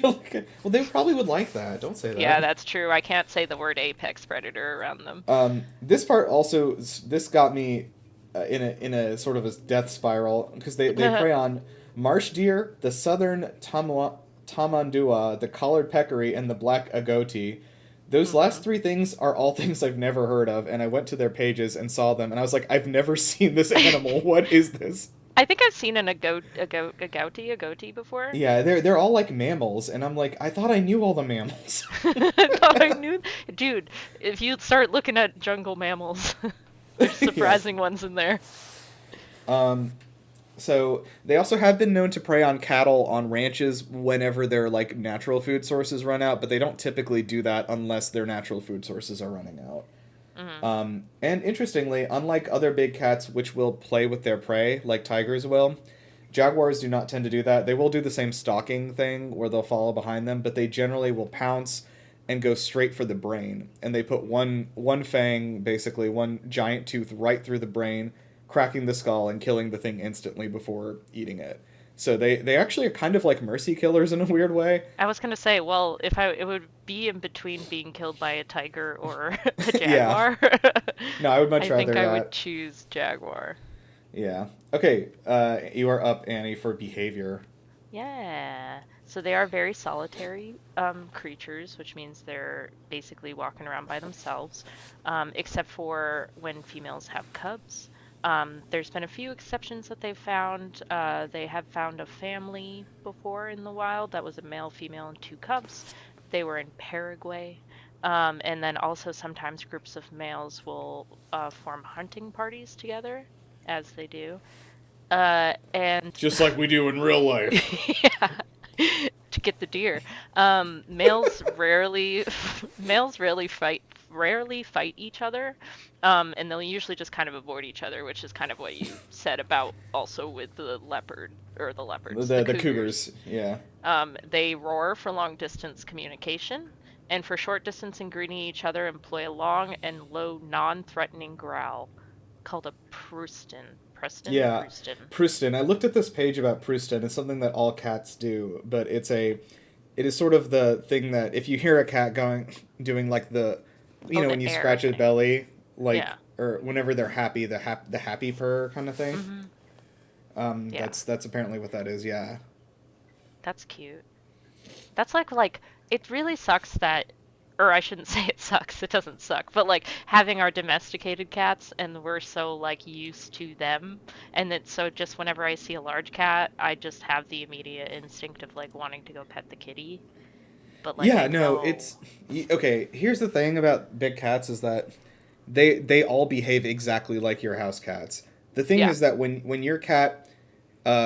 Well, they probably would like that. Don't say that. Yeah, that's true. I can't say the word apex predator around them. This part also, this got me in a sort of a death spiral, because they prey on marsh deer, the southern tamandua, the collared peccary, and the black agouti. Those last three things are all things I've never heard of, and I went to their pages and saw them, and I was like, I've never seen this animal. What is this? I think I've seen a goatee before. Yeah, they're all like mammals, and I'm like, I thought I knew all the mammals. I thought I knew, dude. If you start looking at jungle mammals, there's surprising ones in there. So they also have been known to prey on cattle on ranches whenever their like natural food sources run out, but they don't typically do that unless their natural food sources are running out. Mm-hmm. And interestingly, unlike other big cats which will play with their prey, like tigers will, jaguars do not tend to do that. They will do the same stalking thing where they'll follow behind them, but they generally will pounce and go straight for the brain. And they put one fang, basically one giant tooth, right through the brain, cracking the skull and killing the thing instantly before eating it. So they actually are kind of like mercy killers in a weird way. I was gonna say, well, it would be in between being killed by a tiger or a jaguar. No, I would much rather that. I think I would choose jaguar. Yeah. Okay, you are up, Annie, for behavior. Yeah. So they are very solitary creatures, which means they're basically walking around by themselves, except for when females have cubs. There's been a few exceptions that they've found. They have found a family before in the wild that was a male, female, and 2 cubs. They were in Paraguay. And then also sometimes groups of males will form hunting parties together, as they do. And just like we do in real life. Yeah. To get the deer. Males rarely fight each other, and they'll usually just kind of avoid each other, which is kind of what you said about also with the leopards, the cougars. Yeah. They roar for long distance communication, and for short distance and greeting each other employ a long and low non-threatening growl called a prustin. Yeah, prustin. I looked at this page about prustin. It's something that all cats do, but it is sort of the thing that if you hear a cat doing like the, when you scratch its belly, like, or whenever they're happy, the happy purr kind of thing. Mm-hmm. That's apparently what that is. Yeah. That's cute. That's like it really sucks that. Or I shouldn't say it sucks, it doesn't suck, but like having our domesticated cats and we're so like used to them, and then so just whenever I see a large cat, I just have the immediate instinct of like wanting to go pet the kitty. But like it's okay, here's the thing about big cats is that they all behave exactly like your house cats. The thing is that when your cat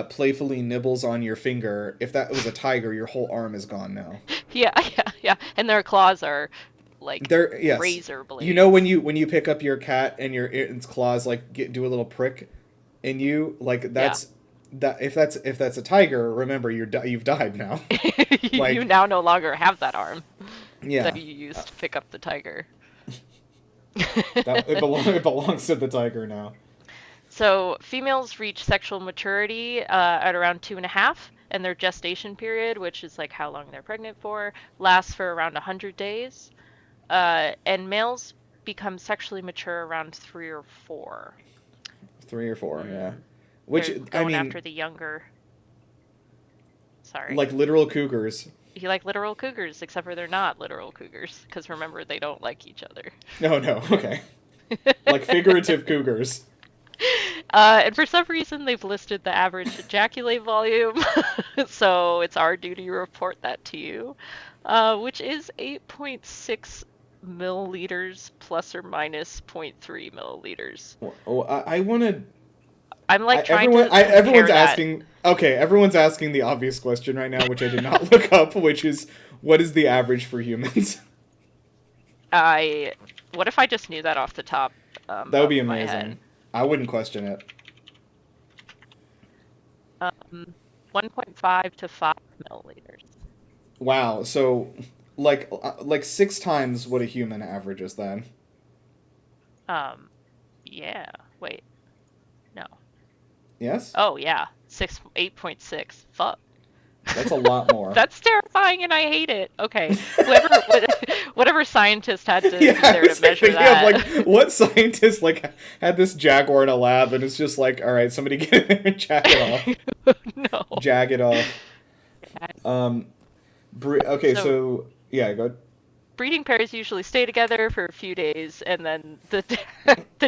playfully nibbles on your finger, if that was a tiger, your whole arm is gone now. Yeah. And their claws are like razor blades. You know when you pick up your cat and its claws like do a little prick in you, like that's that if that's a tiger, remember you've died now. Like, you now no longer have that arm. Yeah. That you used to pick up the tiger. It belongs to the tiger now. So females reach sexual maturity at around 2.5, and their gestation period, which is like how long they're pregnant for, lasts for around 100 days. And males become sexually mature around 3 or 4. 3 or 4, yeah. Which they're going after the younger. Sorry. Like literal cougars. You like literal cougars, except for they're not literal cougars, because remember, they don't like each other. Oh, no, okay. Like figurative cougars. And for some reason, they've listed the average ejaculate volume, so it's our duty to report that to you, which is 8.6 milliliters plus or minus 0.3 milliliters. Oh, I want to... I'm like trying to everyone's that. Asking... Okay, everyone's asking the obvious question right now, which I did not look up, which is, what is the average for humans? What if I just knew that off the top? That would be amazing. I wouldn't question it. 1.5 to 5 milliliters. Wow, so like 6 times what a human averages then. Yeah. Wait. No. Yes? Oh yeah. 8.6. Fuck. That's a lot more. That's terrifying, and I hate it. Okay, whatever scientist had to be there to measure that. Like, what scientist had this jaguar in a lab, and it's just like, all right, somebody get in there and jag it off. No. Jag it off. Okay, so yeah, go ahead. Breeding pairs usually stay together for a few days, and then the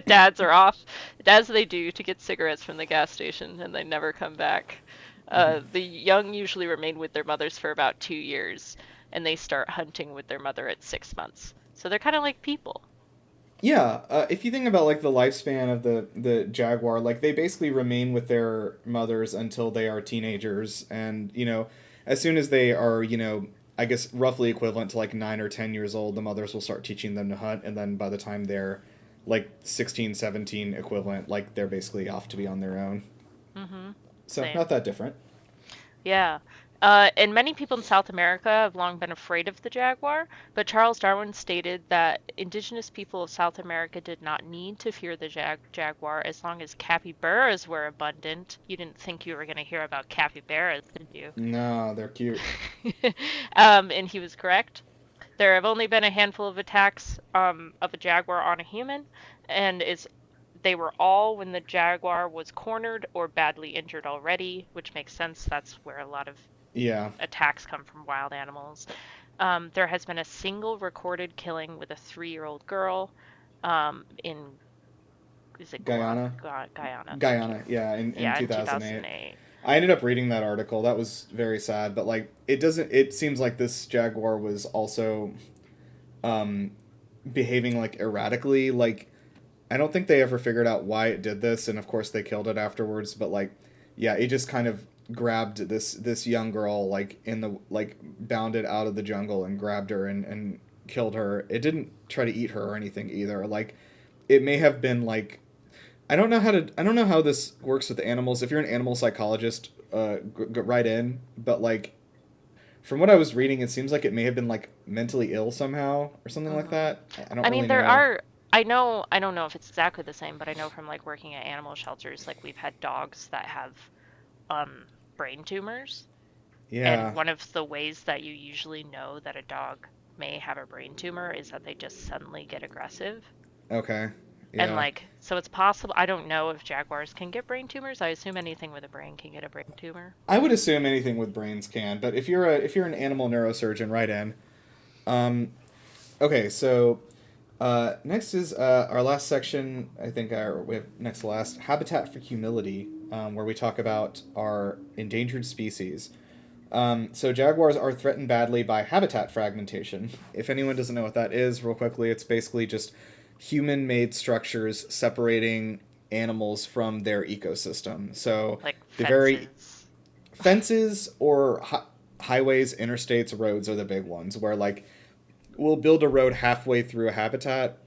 dads are off, as they do, to get cigarettes from the gas station, and they never come back. The young usually remain with their mothers for about 2 years, and they start hunting with their mother at 6 months. So they're kind of like people. Yeah, if you think about like the lifespan of the jaguar, like they basically remain with their mothers until they are teenagers, and as soon as they are I guess roughly equivalent to like 9 or 10 years old, the mothers will start teaching them to hunt, and then by the time they're like 16, 17 equivalent, like they're basically off to be on their own. Mm-hmm. So Same. Not that different. Yeah. And many people in South America have long been afraid of the jaguar, but Charles Darwin stated that indigenous people of South America did not need to fear the jaguar as long as capybaras were abundant. You didn't think you were going to hear about capybaras, did you? No, they're cute. And he was correct. There have only been a handful of attacks of a jaguar on a human, and they were all when the jaguar was cornered or badly injured already, which makes sense. That's where a lot of attacks come from wild animals. There has been a single recorded killing with a 3-year-old girl in Guyana? Guyana, yeah, in 2008. I ended up reading that article. That was very sad, but like it seems like this jaguar was also behaving like erratically. Like I don't think they ever figured out why it did this, and of course they killed it afterwards, but like yeah, it just kind of grabbed this young girl bounded out of the jungle and grabbed her and killed her. It didn't try to eat her or anything either. Like it may have been like I don't know how this works with animals. If you're an animal psychologist, write in, but like from what I was reading, it seems like it may have been like mentally ill somehow or something like that. I mean, there are I don't know if it's exactly the same, but I know from like working at animal shelters, like we've had dogs that have brain tumors. Yeah. And one of the ways that you usually know that a dog may have a brain tumor is that they just suddenly get aggressive. Okay. Yeah. And like, so it's possible. I don't know if jaguars can get brain tumors. I assume anything with a brain can get a brain tumor. I would assume anything with brains can, but if you're an animal neurosurgeon, write in. Okay, so next is our last section. I think we have next to last habitat for humility, where we talk about our endangered species. So jaguars are threatened badly by habitat fragmentation. If anyone doesn't know what that is, real quickly, it's basically just human-made structures separating animals from their ecosystem. So like fences or highways, interstates, roads are the big ones where like we'll build a road halfway through a habitat,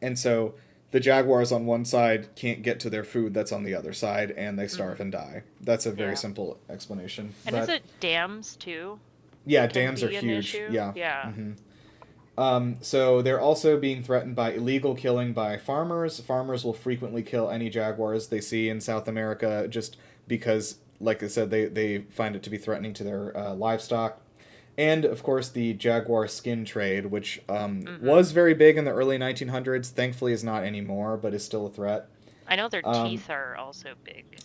and so the jaguars on one side can't get to their food that's on the other side, and they starve and die. That's a very simple explanation. And is it dams too? Yeah, dams are huge. Yeah. Yeah. So they're also being threatened by illegal killing by farmers. Farmers will frequently kill any jaguars they see in South America just because, like I said, they find it to be threatening to their livestock. And, of course, the jaguar skin trade, which was very big in the early 1900s. Thankfully is not anymore, but is still a threat. I know their teeth are also big.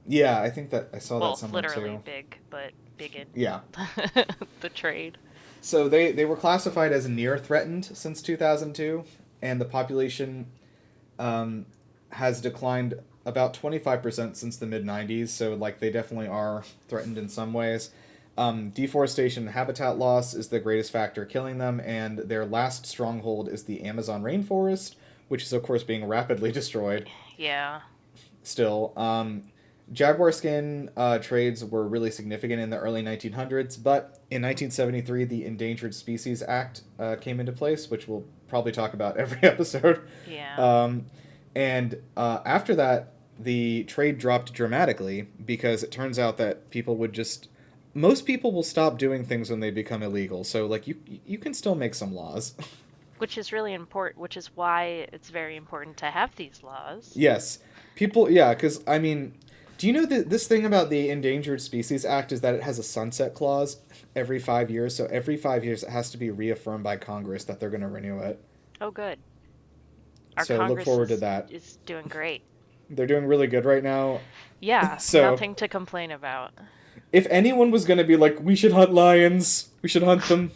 Yeah, I think that I saw that somewhere too. Well, literally big, but big in the trade. So they were classified as near threatened since 2002, and the population has declined about 25% since the mid-90s, so like they definitely are threatened in some ways. Deforestation and habitat loss is the greatest factor killing them, and their last stronghold is the Amazon rainforest, which is of course being rapidly destroyed. Yeah. Still. Jaguar skin trades were really significant in the early 1900s, but in 1973 the Endangered Species Act came into place, which we'll probably talk about every episode. Yeah. And after that, the trade dropped dramatically because it turns out that most people will stop doing things when they become illegal. So like you can still make some laws. Which is really important, which is why it's very important to have these laws. Yes. People, because, I mean, do you know that this thing about the Endangered Species Act is that it has a sunset clause every 5 years? So every 5 years it has to be reaffirmed by Congress that they're going to renew it. Oh, good. So Congress look forward to that. Is doing great. They're doing really good right now. Yeah, so, nothing to complain about. If anyone was going to be like, we should hunt lions, we should hunt them.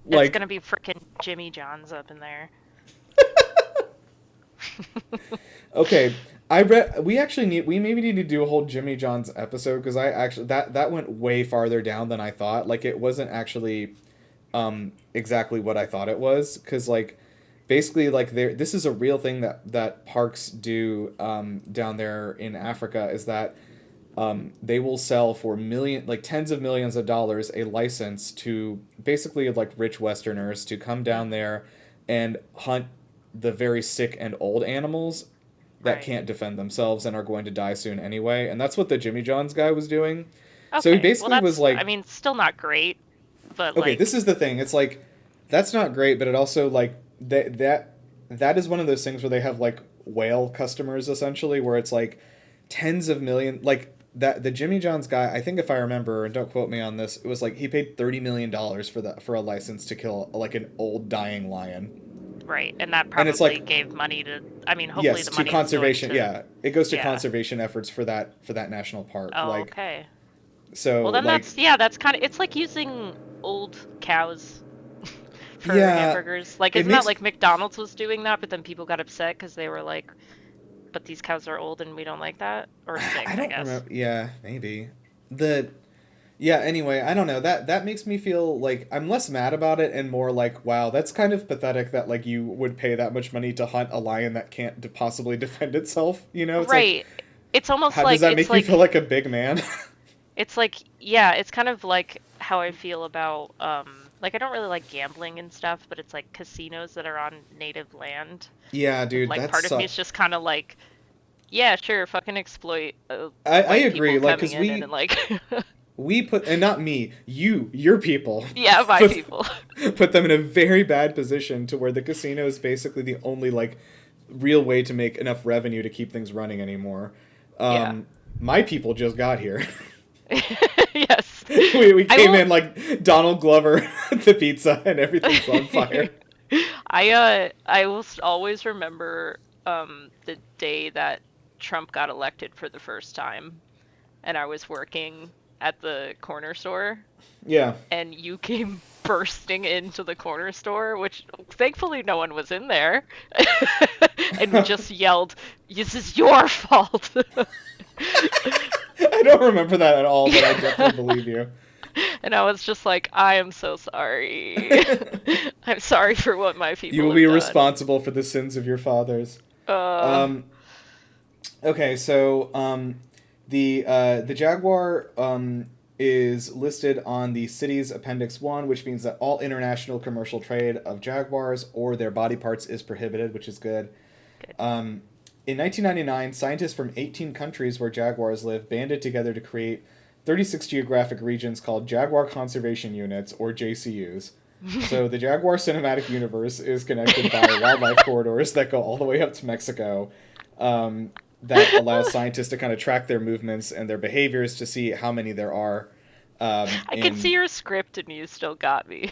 It's going to be frickin' Jimmy John's up in there. Okay, we maybe need to do a whole Jimmy John's episode, because I actually that went way farther down than I thought. Like, it wasn't actually exactly what I thought it was, because like basically like this is a real thing that parks do down there in Africa, is that they will sell for tens of millions of dollars a license to basically like rich Westerners to come down there and hunt the very sick and old animals that can't defend themselves and are going to die soon anyway. And that's what the Jimmy John's guy was doing. Okay. So he basically was like... I mean, still not great, but okay, this is the thing. It's like, that's not great, but it also like... That is one of those things where they have like whale customers, essentially, where it's like tens of million... Like, that the Jimmy John's guy, I think if I remember, and don't quote me on this, it was like he paid $30 million for a license to kill like an old dying lion. Right, and that probably gave money to. I mean, hopefully the money to conservation. It goes to yeah. conservation efforts for that national park. Oh, okay. So well, then like, that's kind of, it's like using old cows for hamburgers. Like, isn't that like McDonald's was doing that, but then people got upset because they were like, but these cows are old and we don't like that, or sick. I guess. Remember. Yeah, maybe anyway, I don't know. That makes me feel like I'm less mad about it and more like, wow, that's kind of pathetic that like you would pay that much money to hunt a lion that can't possibly defend itself, you know? It's right. Like, it's almost how does that make you feel like a big man? It's like, yeah, it's kind of like how I feel about like, I don't really like gambling and stuff, but it's like casinos that are on native land. Yeah, dude, like part of me is just kind of like, yeah, sure, fucking exploit I agree, like, because we put, and not me, your people. Yeah, my people. Put them in a very bad position to where the casino is basically the only, like, real way to make enough revenue to keep things running anymore. My people just got here. Yes. we came in like Donald Glover, the pizza, and everything's on fire. I will always remember the day that Trump got elected for the first time, and I was working at the corner store. Yeah. And you came bursting into the corner store, which thankfully no one was in there, and we just yelled, "This is your fault." I don't remember that at all, but I definitely believe you. And I was just like, I am so sorry. I'm sorry for what my people You will be done. responsible for the sins of your fathers. Okay, so the Jaguar is listed on the city's Appendix 1, which means that all international commercial trade of Jaguars or their body parts is prohibited, which is good. Good. In 1999, scientists from 18 countries where jaguars live banded together to create 36 geographic regions called Jaguar Conservation Units, or JCUs. So the Jaguar Cinematic Universe is connected by wildlife corridors that go all the way up to Mexico, that allows scientists to kind of track their movements and their behaviors to see how many there are. I can see your script and you still got me.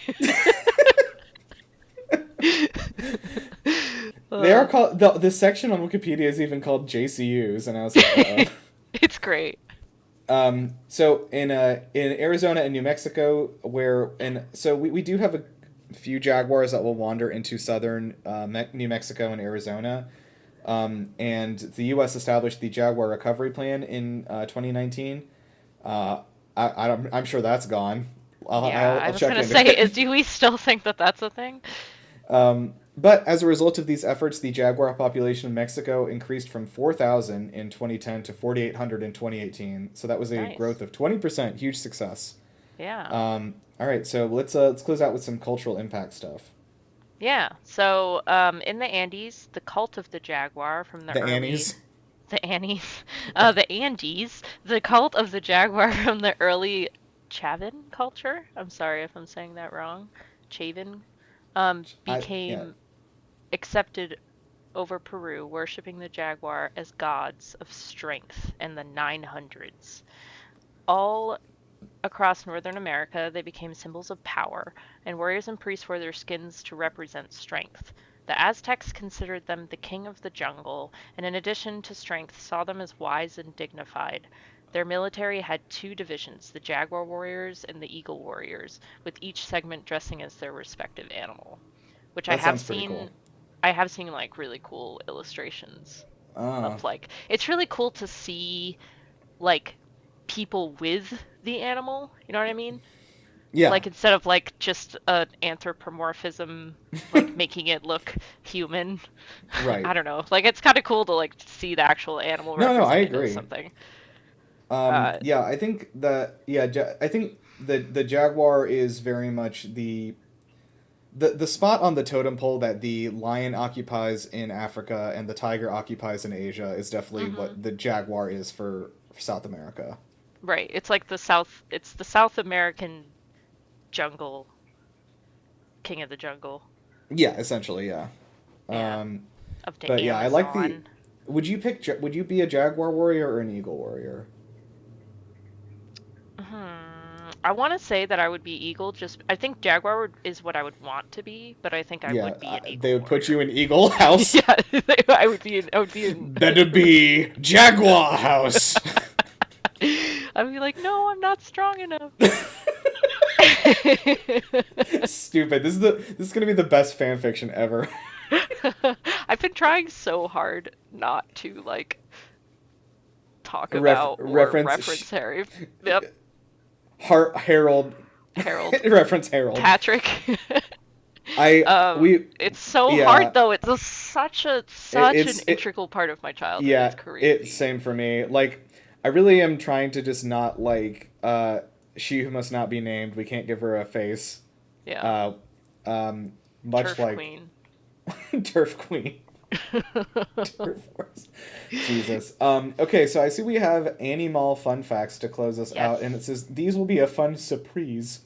They are called the section on Wikipedia is even called JCUs, and I was like, it's great. So in Arizona and New Mexico, we do have a few jaguars that will wander into southern New Mexico and Arizona, and the U.S. established the Jaguar Recovery Plan in 2019. I'm sure that's gone. I was gonna say, do we still think that that's a thing? But as a result of these efforts, the jaguar population in Mexico increased from 4,000 in 2010 to 4,800 in 2018. So that was a growth of 20%. Huge success. Yeah. All right, so let's close out with some cultural impact stuff. Yeah. So in the Andes, the cult of the jaguar from the Andes, the Andes, the cult of the jaguar from the early Chavin culture. I'm sorry if I'm saying that wrong. Chavin. Became accepted over Peru, worshipping the jaguar as gods of strength in the 900s. All across Northern America, they became symbols of power, and warriors and priests wore their skins to represent strength. The Aztecs considered them the king of the jungle, and in addition to strength, saw them as wise and dignified. Their military had two divisions, the Jaguar warriors and the Eagle warriors, with each segment dressing as their respective animal. Which I have seen. Cool. I have seen like really cool illustrations of like it's really cool to see like people with the animal. You know what I mean? Yeah. Like instead of like just an anthropomorphism, like making it look human. Right. I don't know. Like it's kind of cool to like see the actual animal. No, I agree. Something. Yeah, I think the jaguar is very much the spot on the totem pole that the lion occupies in Africa and the tiger occupies in Asia is definitely what the jaguar is for South America. Right. It's like the South American jungle, king of the jungle. Yeah, essentially, yeah. But yeah, I like the. Would you be a jaguar warrior or an eagle warrior? I want to say that I would be eagle. I think jaguar is what I would want to be, but I think I would be an eagle. They would put you in eagle house. Yeah, I would be in. Better be jaguar house. I'd be like, no, I'm not strong enough. Stupid. This is gonna be the best fan fiction ever. I've been trying so hard not to like talk about reference Harry. Yep. Harold. Reference Harold. Patrick. It's so hard though. It's such an integral part of my childhood. Yeah, it's crazy. It's same for me. Like, I really am trying to just not like she who must not be named. We can't give her a face. Yeah. Much Turf like Queen. Turf Queen. Turf Wars. Jesus. Okay, so I see we have animal fun facts to close us out, and it says these will be a fun surprise.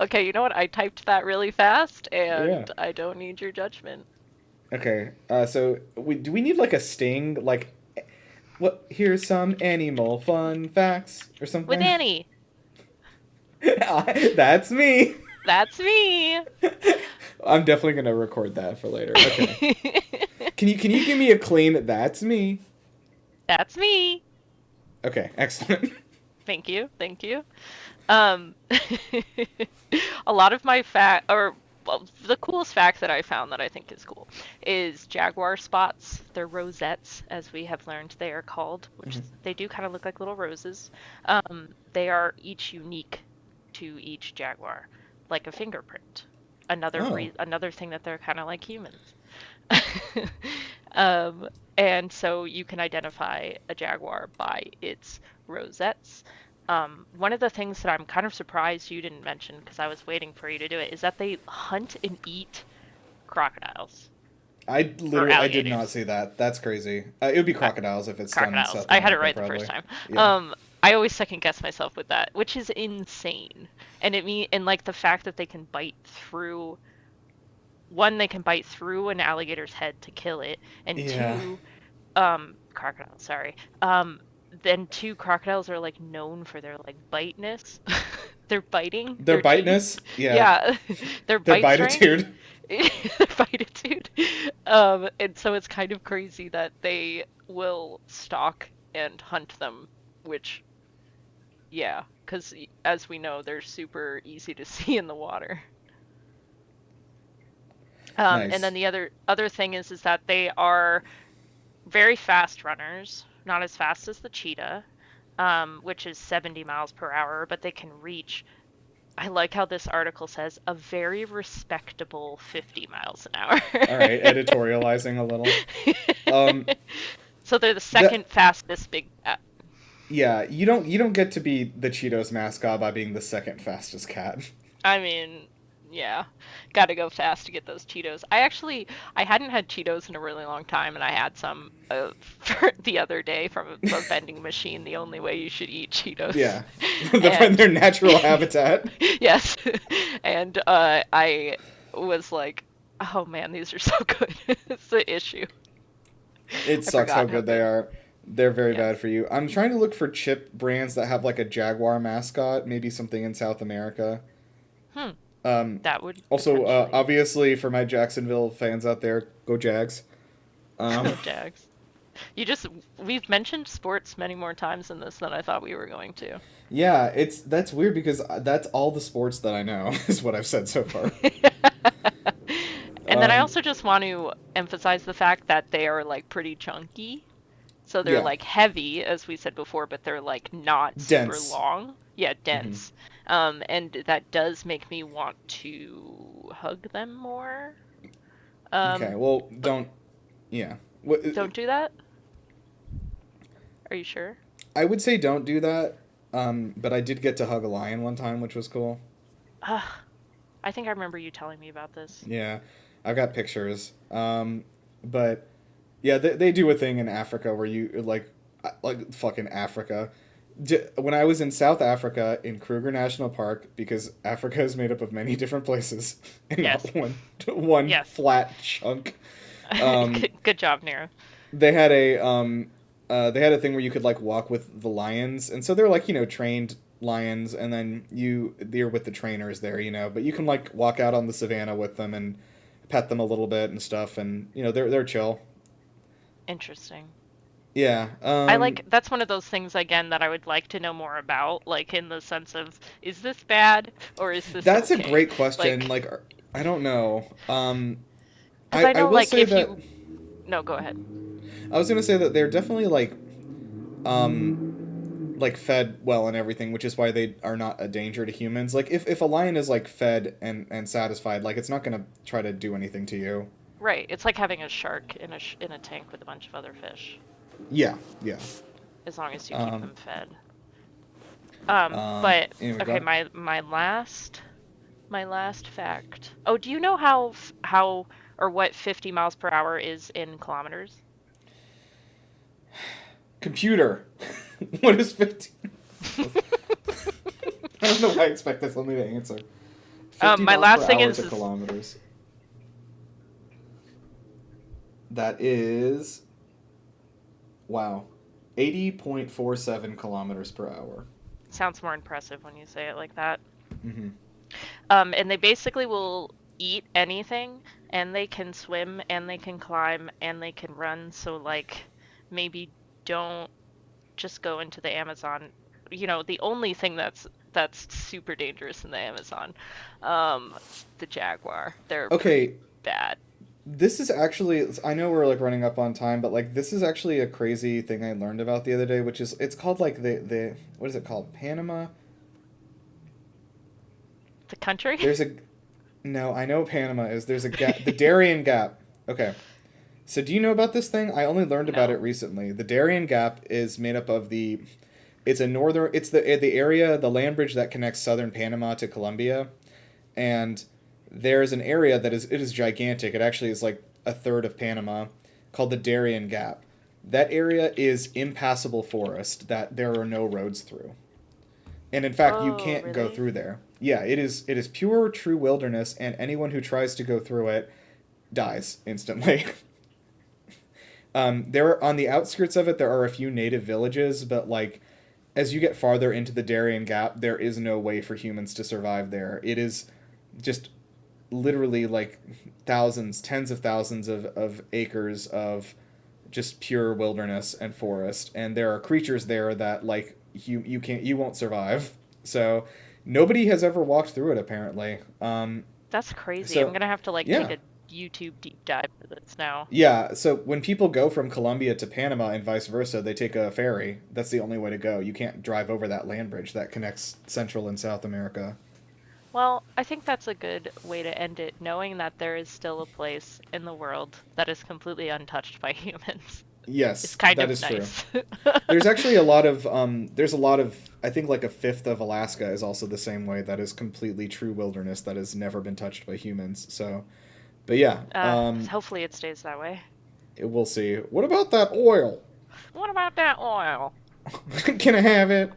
Okay, you know what? I typed that really fast, and I don't need your judgment. Okay, so do we need like a sting? Like, what? Here's some animal fun facts or something. With Annie. That's me. That's me. I'm definitely gonna record that for later. Okay. Can you give me a clean? That's me. That's me. Okay, excellent. Thank you. A lot of my the coolest fact that I found that I think is cool is jaguar spots. They're rosettes, as we have learned they are called, which they do kind of look like little roses. They are each unique to each jaguar, like a fingerprint. Another thing that they're kind of like humans. And so you can identify a jaguar by its rosettes. One of the things that I'm kind of surprised you didn't mention, because I was waiting for you to do it, is that they hunt and eat crocodiles. I did not see that. That's crazy. It would be crocodiles if it's crocodiles. done in South I had it America, right probably. the first time. Yeah. I always second guess myself with that, which is insane. And like the fact that they can bite through. One, they can bite through an alligator's head to kill it, and Yeah. two, crocodiles. Sorry. Then two, crocodiles are like known for their like biteness. Their biting. Their biteness? Yeah. Yeah. Their bititude. Their bititude. And so it's kind of crazy that they will stalk and hunt them, which, yeah, because as we know, they're super easy to see in the water. Nice. And then the other thing is that they are very fast runners, not as fast as the cheetah, which is 70 miles per hour, but they can reach, I like how this article says, a very respectable 50 miles an hour. All right, editorializing a little. So they're the second fastest big cat. Yeah, you don't get to be the Cheetos mascot by being the second fastest cat. I mean, yeah, gotta go fast to get those Cheetos. I hadn't had Cheetos in a really long time, and I had some the other day from a vending machine. The only way you should eat Cheetos. Yeah, their natural habitat. Yes, and I was like, oh man, these are so good. It's the issue. It sucks how good they are. They're very bad for you. I'm trying to look for chip brands that have like a Jaguar mascot, maybe something in South America. That would also obviously for my Jacksonville fans out there, go Jags. Go Jags. We've mentioned sports many more times in this than I thought we were going to. Yeah, that's weird because that's all the sports that I know is what I've said so far. And then I also just want to emphasize the fact that they are like pretty chunky. So they're like heavy, as we said before, but they're like not super long. Yeah, dense. Mm-hmm. And that does make me want to hug them more. Okay, well, don't. Yeah. Don't do that? Are you sure? I would say don't do that, but I did get to hug a lion one time, which was cool. I think I remember you telling me about this. Yeah, I've got pictures. But yeah, they do a thing in Africa where you like fucking Africa. When I was in South Africa in Kruger National Park, because Africa is made up of many different places and not one flat chunk. Good job, Nirav. They had a thing where you could like walk with the lions, and so they're like trained lions, and then you're with the trainers there, but you can like walk out on the savannah with them and pet them a little bit and stuff, and they're chill. Interesting. Yeah. That's one of those things again that I would like to know more about, like in the sense of, is this bad or is this That's okay? A great question. Like I don't know. I know, like, if you... No, go ahead. I was gonna say that they're definitely like fed well and everything, which is why they are not a danger to humans. Like if a lion is like fed and satisfied, like it's not gonna try to do anything to you. Right. It's like having a shark in a tank with a bunch of other fish. Yeah. As long as you keep them fed. But anyway, okay, my last fact. Oh, do you know how or what 50 miles per hour is in kilometers? Computer. What is 50? I don't know why I expected somebody to answer. My last thing is kilometers. That is 80.47 kilometers per hour. Sounds more impressive when you say it like that. Mm-hmm. And they basically will eat anything, and they can swim, and they can climb, and they can run. So like, maybe don't just go into the Amazon. The only thing that's super dangerous in the Amazon, the jaguar. They're pretty bad. This is actually, I know we're like running up on time, but like this is actually a crazy thing I learned about the other day, which is it's called like the what is it called? Panama? The country? No, I know Panama is. There's a gap, the Darien Gap. Okay. So do you know about this thing? I only learned about it recently. The Darien Gap is made up of it's the area, the land bridge that connects southern Panama to Colombia, and there's an area that is gigantic. It actually is like a third of Panama, called the Darien Gap. That area is impassable forest that there are no roads through. And in fact, you can't go through there. Yeah, it is pure, true wilderness, and anyone who tries to go through it dies instantly. There on the outskirts of it, there are a few native villages, but like as you get farther into the Darien Gap, there is no way for humans to survive there. It is just literally like thousands, tens of thousands of acres of just pure wilderness and forest, and there are creatures there that like you won't survive. So nobody has ever walked through it apparently. That's crazy. I'm gonna have to take a YouTube deep dive for this now. Yeah, so when people go from Colombia to Panama and vice versa, they take a ferry. That's the only way to go. You can't drive over that land bridge that connects Central and South America. Well, I think that's a good way to end it, knowing that there is still a place in the world that is completely untouched by humans. Yes, it's kind that of is nice. True. There's actually a lot of I think like a fifth of Alaska is also the same way. That is completely true wilderness that has never been touched by humans. So, but yeah. Hopefully it stays that way. We'll see. What about that oil? What about that oil? Can I have it?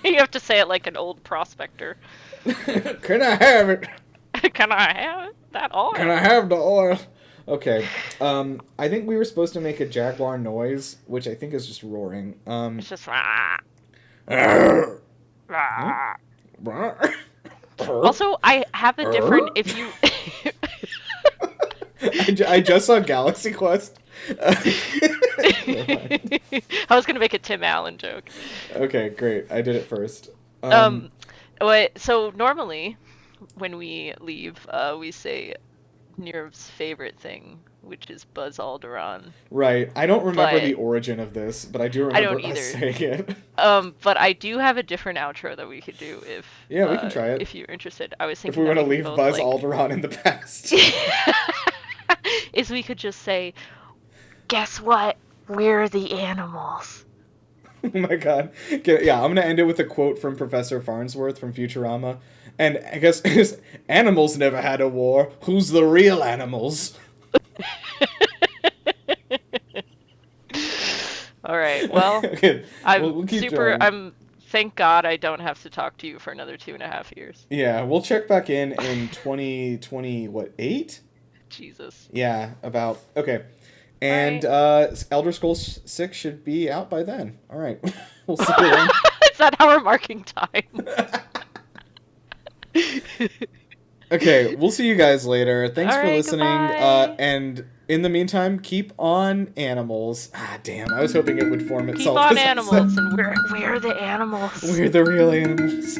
You have to say it like an old prospector. Can I have it? Can I have it? That oil? Can I have the oil? Okay. I think we were supposed to make a jaguar noise, which I think is just roaring. It's just Also, I have a different if you I just saw Galaxy Quest. I was gonna make a Tim Allen joke. Okay, great. I did it first. So normally, when we leave, we say Nirav's favorite thing, which is Buzz Alderaan. Right. I don't remember the origin of this, but I do remember us saying it. But I do have a different outro that we could do if we can try it. If you're interested. I was thinking if we want to leave Buzz Alderaan in the past. Is we could just say, guess what? We're the animals. Oh my god. Yeah, I'm going to end it with a quote from Professor Farnsworth from Futurama. And I guess animals never had a war. Who's the real animals? All right. Well, okay. Thank God I don't have to talk to you for another 2.5 years. Yeah, we'll check back in 2028? Jesus. Yeah, about. Okay. And Elder Scrolls 6 should be out by then. All right. We'll see you then. Is that how we're marking time? Okay, we'll see you guys later. Thanks for listening. Goodbye. And in the meantime, keep on animals. Ah, damn. I was hoping it would form itself. Keep on animals, and we're the animals. We're the real animals.